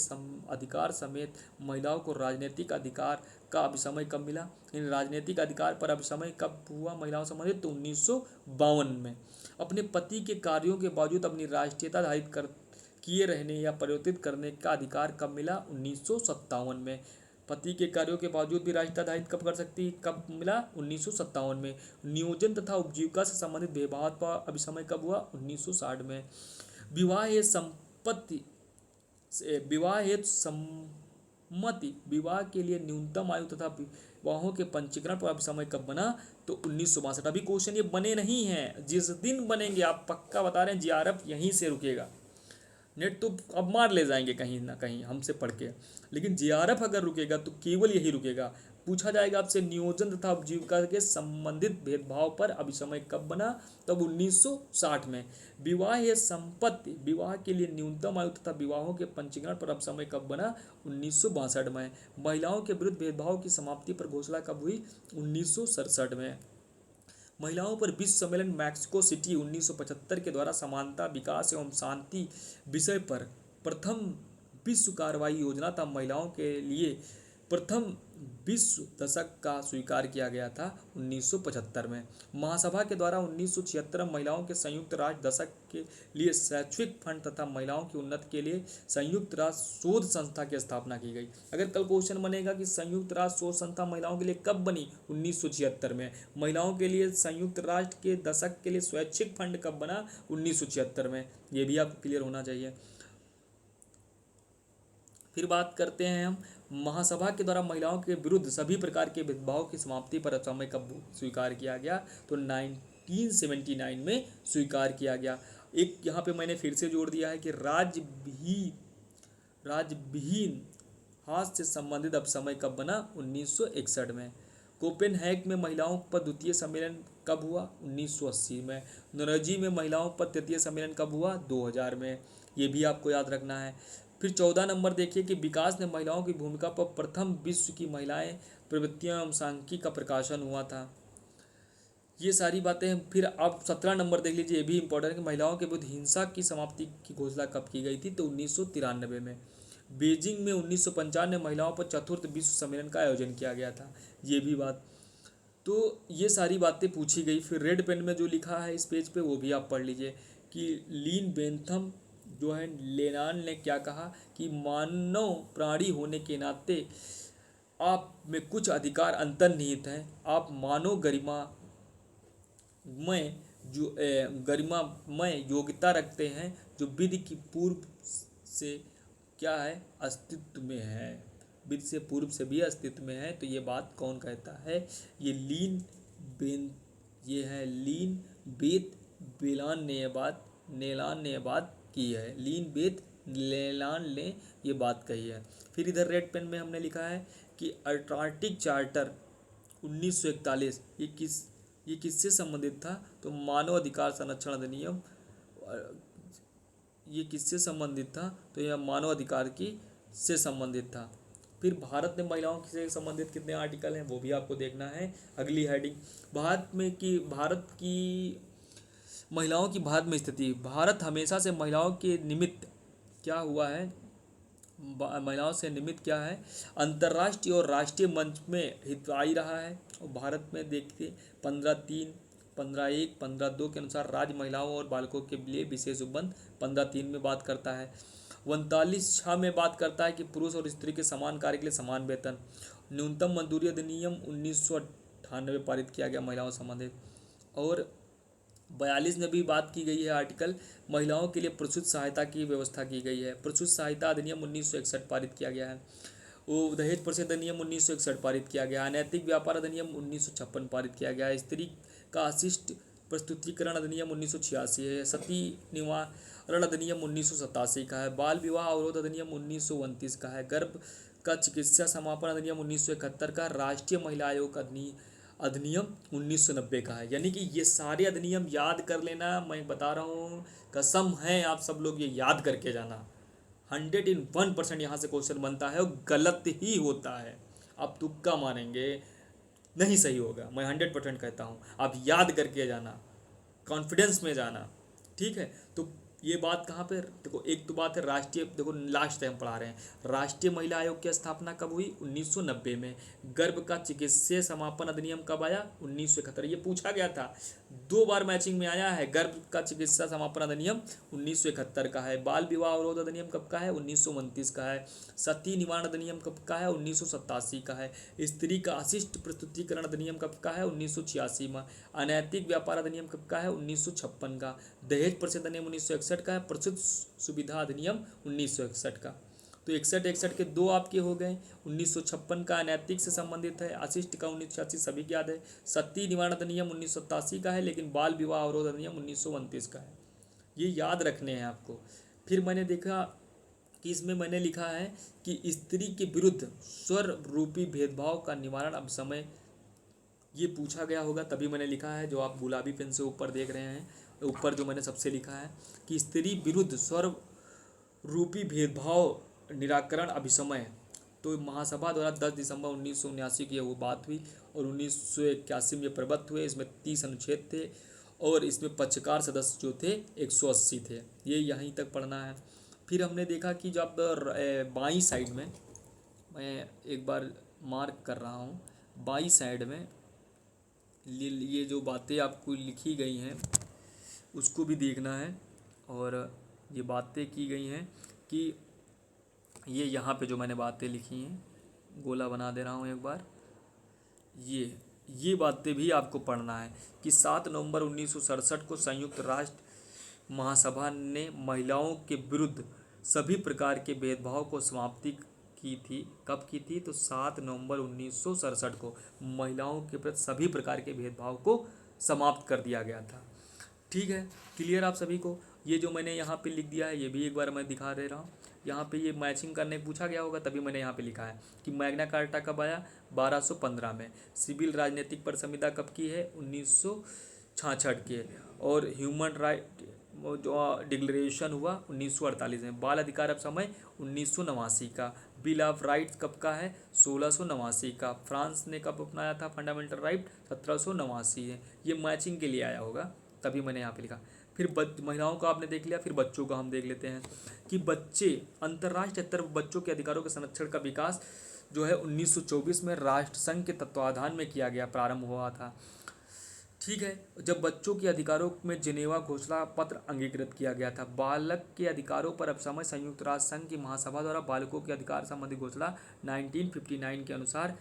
अधिकार समेत महिलाओं को राजनीतिक अधिकार का अभिसमय कब मिला? इन राजनीतिक अधिकार पर अभिसमय कब हुआ महिलाओं संबंधित? तो 1952 में। अपने पति के कार्यों के बावजूद अपनी राष्ट्रीयता धारित किए रहने या परिवर्तित करने का अधिकार कब मिला? 1957 में। पति के कार्यों के बावजूद भी राष्ट्रीयता धारित कब मिला? 1957 में। नियोजन तथा उपजीविका से संबंधित भेदभाव का अभिसमय कब हुआ? 1960 में। विवाह हेतु सम्मति, विवाह के लिए न्यूनतम आयु तथा विवाहों के पंजीकरण पर अभिसमय कब बना? तो 1962। अभी क्वेश्चन ये बने नहीं हैं, जिस दिन बनेंगे आप पक्का बता रहे हैं, जीआरएफ यहीं से रुकेगा। नेट तो अब मार ले जाएंगे कहीं ना कहीं हमसे पढ़ के, लेकिन जीआरएफ अगर रुकेगा तो केवल यही रुकेगा। पूछा जाएगा आपसे नियोजन तथा उपजीविका के संबंधित भेदभाव पर अभिसमय कब बना? तब 1960 में। विवाह या संपत्ति, विवाह के लिए न्यूनतम आयु तथा विवाहों के पंजीकरण पर अभिसमय कब बना? 1962 में। महिलाओं के विरुद्ध भेदभाव की समाप्ति पर घोषणा कब हुई? 1967 में। महिलाओं पर विश्व सम्मेलन मैक्सिको सिटी 1975 के द्वारा समानता, विकास एवं शांति विषय पर प्रथम विश्व कार्रवाई योजना था। महिलाओं के लिए प्रथम विश्व दशक का स्वीकार किया गया था 1975 में। महासभा के द्वारा 1976 में महिलाओं के संयुक्त राष्ट्र दशक के लिए शैक्षिक फंड तथा महिलाओं की उन्नति के लिए संयुक्त राष्ट्र शोध संस्था की स्थापना की गई। अगर कल क्वेश्चन बनेगा कि संयुक्त राष्ट्र शोध संस्था महिलाओं के लिए कब बनी, 1976 में। महिलाओं के लिए संयुक्त राष्ट्र के दशक के लिए स्वैच्छिक फंड कब बना, 1976 में। ये भी आपको क्लियर होना चाहिए। फिर बात करते हैं हम, महासभा के द्वारा महिलाओं के विरुद्ध सभी प्रकार के भेदभाव की समाप्ति पर समय कब स्वीकार किया गया, तो 1979 में स्वीकार किया गया। एक यहाँ पे मैंने फिर से जोड़ दिया है कि राज्यविहीन हाथ से संबंधित अब समय कब बना, 1961 में। कोपेनहेग में महिलाओं पर द्वितीय सम्मेलन कब हुआ, 1980 में। नॉर्वे में महिलाओं पर तृतीय सम्मेलन कब हुआ, 2000 में। ये भी आपको याद रखना है। फिर 14 नंबर देखिए कि विकास ने महिलाओं की भूमिका पर प्रथम विश्व की महिलाएं प्रवृत्तियां एवं सांख्यिकी का प्रकाशन हुआ था। ये सारी बातें। फिर अब 17 नंबर देख लीजिए, ये भी इंपॉर्टेंट है कि महिलाओं के विरुद्ध हिंसा की समाप्ति की घोषणा कब की गई थी, तो 1993 में। बीजिंग में 1955 में महिलाओं पर चतुर्थ विश्व सम्मेलन का आयोजन किया गया था। ये भी बात, तो ये सारी बातें पूछी गई। फिर रेड पेन में जो लिखा है इस पेज पे वो भी आप पढ़ लीजिए कि लीन बेंथम जो है, लेनान ने क्या कहा कि मानव प्राणी होने के नाते आप में कुछ अधिकार अंतर्निहित हैं। आप मानव गरिमामय योग्यता रखते हैं जो विधि की पूर्व से क्या है, अस्तित्व में है, विधि से पूर्व से भी अस्तित्व में है। तो ये बात कौन कहता है, ये लीन बेत बेलान ने ये बात नेलान ने ये बात की है। लीन बेत लेलान ने ये बात कही है। फिर इधर रेड पेन में हमने लिखा है कि अटलांटिक चार्टर 1941 ये किससे संबंधित था, तो मानव अधिकार संरक्षण अधिनियम। ये किससे संबंधित था, तो यह मानव अधिकार की से संबंधित था। फिर भारत में महिलाओं से संबंधित कितने आर्टिकल हैं वो भी आपको देखना है। अगली हेडिंग, भारत की महिलाओं की भारत में स्थिति। भारत हमेशा से महिलाओं के निमित्त क्या हुआ है, महिलाओं से निमित्त क्या है, अंतर्राष्ट्रीय और राष्ट्रीय मंच में हितग्राही रहा है। और भारत में देखिए 15(3), 15(1), 15(2) के अनुसार राज्य महिलाओं और बालकों के लिए विशेष उपबंध 15(3) में बात करता है। 39(6) में बात करता है कि पुरुष और स्त्री के समान कार्य के लिए समान वेतन। न्यूनतम मजदूरी अधिनियम 1998 पारित किया गया महिलाओं से संबंधित। और 42 में भी बात की गई है आर्टिकल, महिलाओं के लिए प्रसूति सहायता की व्यवस्था की गई है। प्रसूति सहायता अधिनियम 1961 पारित किया गया है। वो दहेज प्रतिषेध अधिनियम 1961 पारित किया गया। अनैतिक व्यापार अधिनियम 1956 पारित किया गया है। स्त्री का अशिष्ट प्रस्तुतिकरण अधिनियम 1986 है। सती निवारण अधिनियम 1987 का है। बाल विवाह अवरोध अधिनियम 1929 का है। गर्भ का चिकित्सा समापन अधिनियम 1971 का। राष्ट्रीय महिला आयोग अधिनियम 1990 का है। यानी कि ये सारे अधिनियम याद कर लेना, मैं बता रहा हूँ, कसम है आप सब लोग ये याद करके जाना। 101% यहाँ से क्वेश्चन बनता है और गलत ही होता है। आप तुक्का मारेंगे नहीं सही होगा, मैं 100% कहता हूँ। आप याद करके जाना, कॉन्फिडेंस में जाना, ठीक है। तो ये बात कहाँ पे, देखो एक तो बात है राष्ट्रीय, देखो लास्ट टाइम पढ़ा रहे हैं। राष्ट्रीय महिला आयोग की स्थापना कब हुई, 1990 में। गर्भ का चिकित्सीय समापन अधिनियम कब आया, 1971। ये पूछा गया था, 2 बार मैचिंग में आया है। गर्भ का चिकित्सा समापन अधिनियम 1971 का है। बाल विवाह अवरोध अधिनियम कब का है, 1929 का है। सती निवारण अधिनियम कब का है, 1987 का है। स्त्री का अशिष्ट प्रस्तुतिकरण अधिनियम कब का है, 1986 में। अनैतिक व्यापार अधिनियम कब का है, 1956 का। दहेज प्रतिषेध अधिनियम 1961 का है। प्रसूति सुविधा अधिनियम 1961 का। तो 61 के 2 आपके हो गए। 1956 का अनैतिक से संबंधित है, अशिष्ट का 1986 सभी को याद है। सती निवारण अधिनियम 1987 का है, लेकिन बाल विवाह अवरोध अधिनियम 1929 का है। ये याद रखने हैं आपको। फिर मैंने देखा कि इसमें मैंने लिखा है कि स्त्री के विरुद्ध स्वर रूपी भेदभाव का निवारण अब समय, ये पूछा गया होगा तभी मैंने लिखा है, जो आप गुलाबी पेन से ऊपर देख रहे हैं, ऊपर जो मैंने सबसे लिखा है कि स्त्री विरुद्ध स्वर रूपी भेदभाव निराकरण अभिसमय। तो महासभा द्वारा 10 दिसंबर 1979 की वो बात हुई और 1981 में ये प्रबद्ध हुए। इसमें 30 अनुच्छेद थे और इसमें पक्षकार सदस्य जो थे 180 थे। ये यहीं तक पढ़ना है। फिर हमने देखा कि जब बाईं साइड में मैं एक बार मार्क कर रहा हूँ, बाई साइड में ये जो बातें आपको लिखी गई हैं उसको भी देखना है। और ये बातें की गई हैं कि ये यहाँ पे जो मैंने बातें लिखी हैं, गोला बना दे रहा हूँ एक बार, ये बातें भी आपको पढ़ना है कि 7 नवंबर 1967 को संयुक्त राष्ट्र महासभा ने महिलाओं के विरुद्ध सभी प्रकार के भेदभाव को समाप्ति की थी। कब की थी? तो 7 नवंबर 1967 को महिलाओं के प्रति सभी प्रकार के भेदभाव को समाप्त कर दिया गया था। ठीक है, क्लियर आप सभी को? ये जो मैंने यहाँ पे लिख दिया है ये भी एक बार मैं दिखा दे रहा हूँ। यहाँ पे ये मैचिंग करने पूछा गया होगा तभी मैंने यहाँ पे लिखा है कि मैग्ना कार्टा कब आया? 1215 में। सिविल राजनीतिक पर संविदा कब की है? 1966 के। और ह्यूमन राइट जो डिक्लेरेशन हुआ 1948 में। बाल अधिकार अब समय 1989 का। बिल ऑफ राइट्स कब का है? 1689 का। फ्रांस ने कब अपनाया था फंडामेंटल राइट? 1789 है। ये मैचिंग के लिए आया होगा तभी मैंने यहाँ पे लिखा। फिर महिलाओं का आपने देख लिया, फिर बच्चों का हम देख लेते हैं कि बच्चे अंतर्राष्ट्रीय स्तर पर बच्चों के अधिकारों के संरक्षण का विकास जो है 1924 में राष्ट्रसंघ के तत्वाधान में किया गया, प्रारंभ हुआ था। ठीक है, जब बच्चों के अधिकारों में जिनेवा घोषणा पत्र अंगीकृत किया गया था। बालक के अधिकारों पर अब समय संयुक्त राष्ट्र संघ की महासभा द्वारा बालकों के अधिकार संबंधी घोषणा 1959 के अनुसार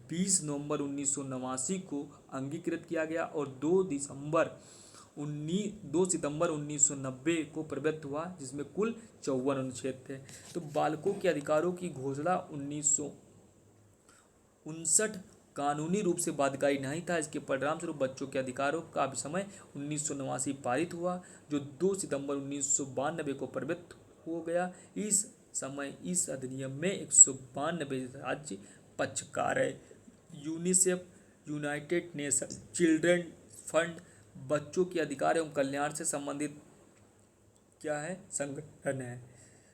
20 नवंबर 1989 को अंगीकृत किया गया और 2 सितंबर 1990 को प्रवृत्त हुआ, जिसमें कुल 54 अनुच्छेद थे। तो बालकों के अधिकारों की घोषणा 1959 कानूनी रूप से बाध्यकारी नहीं था। इसके परिणाम स्वरूप बच्चों के अधिकारों का समय 1989 पारित हुआ, जो 2 सितंबर 1992 को प्रवृत्त हो गया। इस समय इस अधिनियम में 192 राज्य पक्षकार है। UNICEF, United nation children fund बच्चों के अधिकार एवं कल्याण से संबंधित क्या है? संगठन है।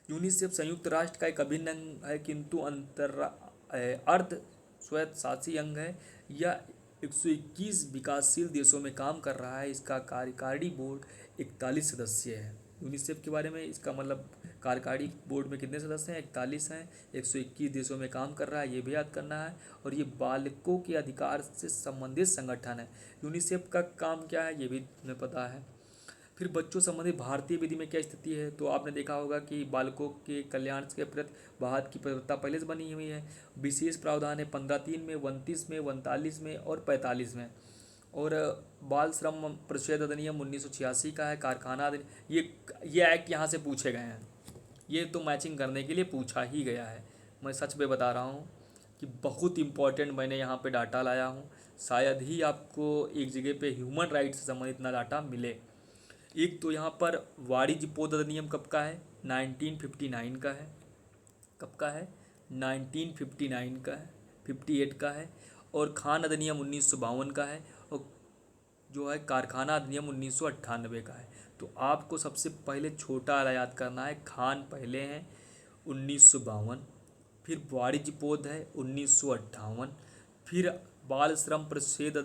यूनिसेफ संयुक्त राष्ट्र का एक अभिन्न अंग है, किंतु अर्ध स्वयंशासी अंग है। यह 121 विकासशील देशों में काम कर रहा है। इसका कार्यकारी बोर्ड 41 सदस्य है। यूनिसेफ के बारे में इसका मतलब कार्यकारी बोर्ड में कितने सदस्य हैं? 41 हैं। 121 देशों में काम कर रहा है, ये भी याद करना है। और ये बालकों के अधिकार से संबंधित संगठन है। यूनिसेफ का काम क्या है ये भी तुम्हें पता है। फिर बच्चों संबंधी भारतीय विधि में क्या स्थिति है? तो आपने देखा होगा कि बालकों के कल्याण के प्रति भारत की प्रतिबद्धता पहले से बनी हुई है। विशेष प्रावधान है 15(3) में, 29 में, 39 में और 45 में। और बाल श्रम प्रतिषेध अधिनियम 1986 का है। कारखाना ये एक्ट यहाँ से पूछे गए हैं। ये तो मैचिंग करने के लिए पूछा ही गया है। मैं सच में बता रहा हूँ कि बहुत इंपॉर्टेंट मैंने यहाँ पे डाटा लाया हूँ। शायद ही आपको एक जगह पे ह्यूमन राइट्स से संबंधित इतना डाटा मिले। एक तो यहाँ पर वाणिज्य पोत अधिनियम कब का है? 1959 का है। कब का है? 1959 का है, 58 का है। और खान अधिनियम 1952 का है। और जो है कारखाना अधिनियम 1998 का है। तो आपको सबसे पहले छोटा वाला याद करना है। खान पहले हैं 1952, फिर वाणिज्य पोत है 1958, फिर बाल श्रम प्रतिषेध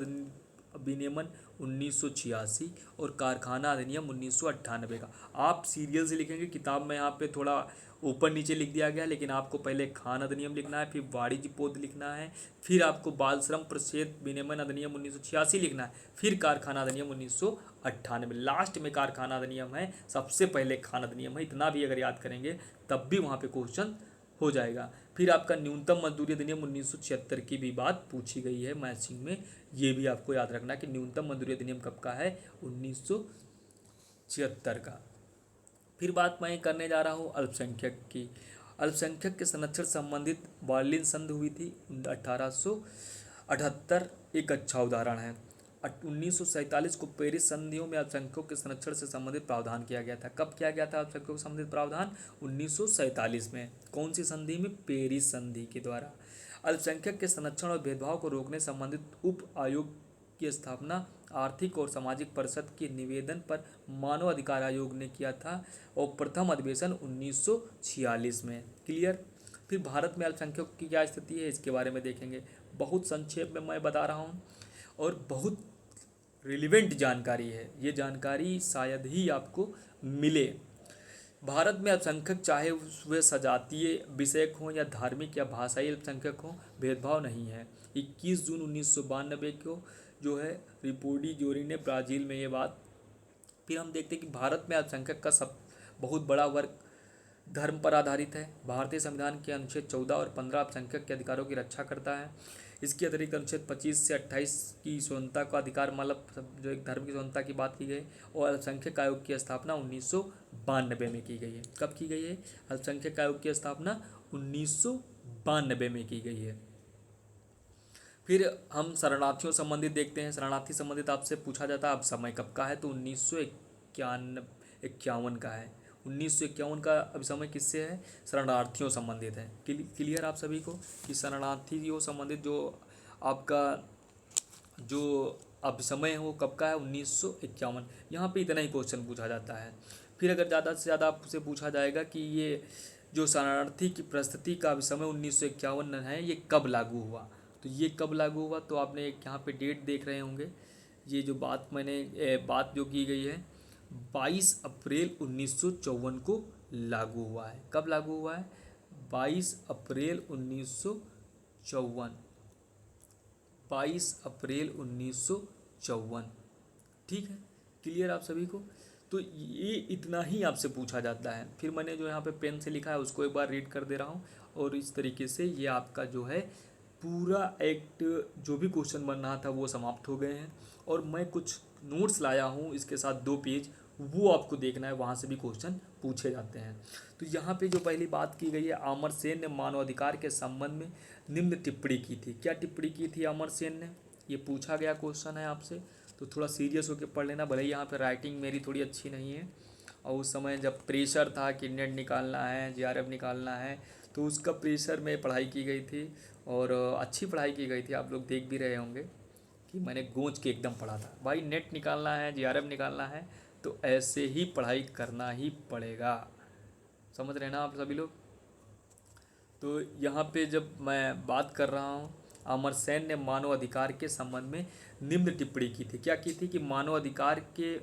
विनियमन 1986 और कारखाना अधिनियम 1998 का। आप सीरियल से लिखेंगे, किताब में यहाँ पे थोड़ा ऊपर नीचे लिख दिया गया, लेकिन आपको पहले खान अधिनियम लिखना है, फिर वाणिज्य पोत लिखना है, फिर आपको बाल श्रम प्रतिषेध विनियमन अधिनियम 1986 लिखना है, फिर कारखाना अधिनियम 1998। लास्ट में कारखाना अधिनियम है, सबसे पहले खान अधिनियम है। इतना भी अगर याद करेंगे तब भी वहाँ पे क्वेश्चन हो जाएगा। फिर आपका न्यूनतम मजदूरी अधिनियम 1976 की भी बात पूछी गई है मैचिंग में। ये भी आपको याद रखना कि न्यूनतम मजदूरी अधिनियम कब का है? 1976 का। फिर बात मैं करने जा रहा हूँ अल्पसंख्यक की। अल्पसंख्यक के संरक्षण संबंधित बर्लिन संधि हुई थी 1878, एक अच्छा उदाहरण है। 1947 को पेरिस संधियों में अल्पसंख्यकों के संरक्षण से संबंधित प्रावधान किया गया था। कब किया गया था अल्पसंख्यकों से संबंधित प्रावधान? 1947 में। कौन सी संधि में? पेरिस संधि के द्वारा। अल्पसंख्यक के संरक्षण और भेदभाव को रोकने संबंधित उप आयोग की स्थापना आर्थिक और सामाजिक परिषद के निवेदन पर मानव अधिकार आयोग ने किया था और प्रथम अधिवेशन 1946 में। क्लियर? फिर भारत में अल्पसंख्यकों की क्या स्थिति है इसके बारे में देखेंगे। बहुत संक्षेप में मैं बता रहा हूँ और बहुत रिलेवेंट जानकारी है। ये जानकारी शायद ही आपको मिले। भारत में अल्पसंख्यक चाहे वे सजातीय विषयक हों या धार्मिक या भाषाई अल्पसंख्यक हों, भेदभाव नहीं है। 21 जून 1992 को जो है रिपोर्टी जोरी ने ब्राज़ील में ये बात। फिर हम देखते हैं कि भारत में अल्पसंख्यक का सब बहुत बड़ा वर्ग धर्म पर आधारित है। भारतीय संविधान के अनुच्छेद 14 और 15 अल्पसंख्यक के अधिकारों की रक्षा करता है। इसके अतिरिक्त अनुच्छेद 25 से 28 की स्वतंत्रता का अधिकार, मतलब जो एक धर्म की स्वतंत्रता की बात की गई, और अल्पसंख्यक आयोग की स्थापना 1992 में की गई है। कब की गई है? अल्पसंख्यक आयोग की स्थापना 1992 में की गई है। फिर हम शरणार्थियों संबंधित देखते हैं। शरणार्थी संबंधित आपसे पूछा जाता है अब समय कब का है, तो 1951 का है। 1951 का अभिसमय किससे है? शरणार्थियों संबंधित है। क्लियर आप सभी को कि शरणार्थियों संबंधित जो आपका जो अभिसमय है वो कब का है? 1951। यहाँ पे इतना ही क्वेश्चन पूछा जाता है। फिर अगर ज़्यादा से ज़्यादा आपसे पूछा जाएगा कि ये जो शरणार्थी की परिस्थिति का अभिसमय 1951 है, ये कब लागू हुआ, तो ये कब लागू हुआ, तो आपने एक यहाँ पे डेट देख रहे होंगे। ये जो बात जो की गई है 22 अप्रैल 1954 को लागू हुआ है। कब लागू हुआ है? 22 अप्रैल 1954। 22 अप्रैल 1954। ठीक है, क्लियर आप सभी को। तो ये इतना ही आपसे पूछा जाता है। फिर मैंने जो यहाँ पे पेन से लिखा है उसको एक बार रीड कर दे रहा हूँ, और इस तरीके से ये आपका जो है पूरा एक्ट जो भी क्वेश्चन बन रहा था वो समाप्त हो गए हैं। और मैं कुछ नोट्स लाया हूँ इसके साथ 2 पेज, वो आपको देखना है, वहाँ से भी क्वेश्चन पूछे जाते हैं। तो यहाँ पे जो पहली बात की गई है, अमर सेन ने मानवाधिकार के संबंध में निम्न टिप्पणी की थी। क्या टिप्पणी की थी अमर सेन ने? ये पूछा गया क्वेश्चन है आपसे, तो थोड़ा सीरियस होकर पढ़ लेना। भले ही यहाँ पे राइटिंग मेरी थोड़ी अच्छी नहीं है, और उस समय जब प्रेशर था कि नेट निकालना है, जीआरएफ निकालना है, तो उसका प्रेशर में पढ़ाई की गई थी, और अच्छी पढ़ाई की गई थी। आप लोग देख भी रहे होंगे कि मैंने गूंज के एकदम पढ़ा था। भाई नेट निकालना है, जीआरएफ निकालना है, तो ऐसे ही पढ़ाई करना ही पड़ेगा। समझ रहे ना आप सभी लोग? तो यहाँ पे जब मैं बात कर रहा हूँ, अमर सेन ने मानव अधिकार के संबंध में निम्न टिप्पणी की थी। क्या की थी? कि मानव अधिकार के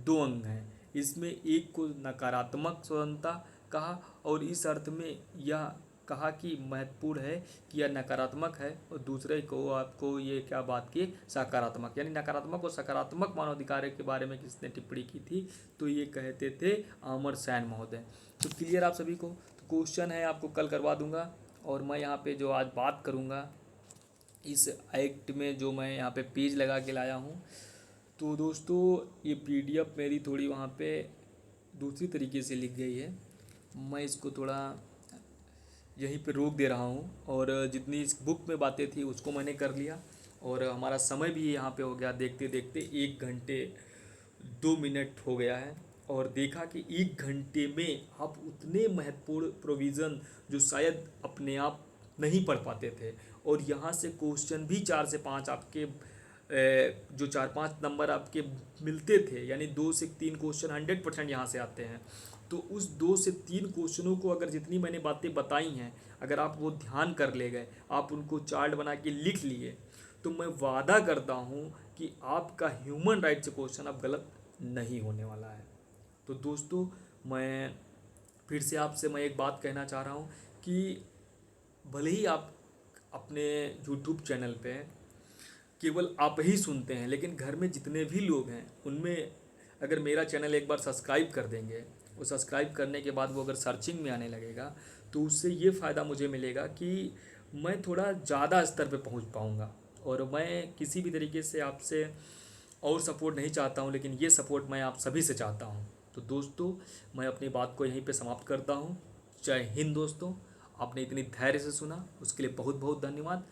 2 अंग हैं, इसमें एक को नकारात्मक स्वतंत्रता कहा, और इस अर्थ में यह कहा कि महत्वपूर्ण है कि यह नकारात्मक है, और दूसरे को आपको ये क्या बात की? सकारात्मक। यानी नकारात्मक और सकारात्मक मानवाधिकार के बारे में किसने टिप्पणी की थी? तो ये कहते थे अमर सेन महोदय। तो क्लियर आप सभी को? तो क्वेश्चन है, आपको कल करवा दूंगा। और मैं यहाँ पे जो आज बात करूँगा इस एक्ट में, जो मैं यहाँ पे पेज लगा के लाया हूँ, तो दोस्तों ये पीडीएफ मेरी थोड़ी वहाँ पे दूसरी तरीके से लिख गई है। मैं इसको थोड़ा यहीं पे रोक दे रहा हूँ, और जितनी इस बुक में बातें थी उसको मैंने कर लिया, और हमारा समय भी यहाँ पे हो गया। देखते देखते 1 घंटे 2 मिनट हो गया है, और देखा कि 1 घंटे में आप उतने महत्वपूर्ण प्रोविज़न जो शायद अपने आप नहीं पढ़ पाते थे, और यहाँ से क्वेश्चन भी 4 से 5 आपके जो 4-5 नंबर आपके मिलते थे, यानी 2 से 3 क्वेश्चन 100% यहाँ से आते हैं। तो उस 2 से 3 क्वेश्चनों को, अगर जितनी मैंने बातें बताई हैं, अगर आप वो ध्यान कर ले गए, आप उनको चार्ट बना के लिख लिए, तो मैं वादा करता हूँ कि आपका ह्यूमन राइट से क्वेश्चन अब गलत नहीं होने वाला है। तो दोस्तों मैं फिर से आपसे मैं एक बात कहना चाह रहा हूँ कि भले ही आप अपने यूट्यूब चैनल पे केवल आप ही सुनते हैं, लेकिन घर में जितने भी लोग हैं उनमें अगर मेरा चैनल एक बार सब्सक्राइब कर देंगे, और सब्सक्राइब करने के बाद वो अगर सर्चिंग में आने लगेगा, तो उससे ये फ़ायदा मुझे मिलेगा कि मैं थोड़ा ज़्यादा स्तर पे पहुंच पाऊंगा। और मैं किसी भी तरीके से आपसे और सपोर्ट नहीं चाहता हूं, लेकिन ये सपोर्ट मैं आप सभी से चाहता हूं। तो दोस्तों मैं अपनी बात को यहीं पे समाप्त करता हूं। जय हिंद दोस्तों। आपने इतनी धैर्य से सुना उसके लिए बहुत बहुत धन्यवाद।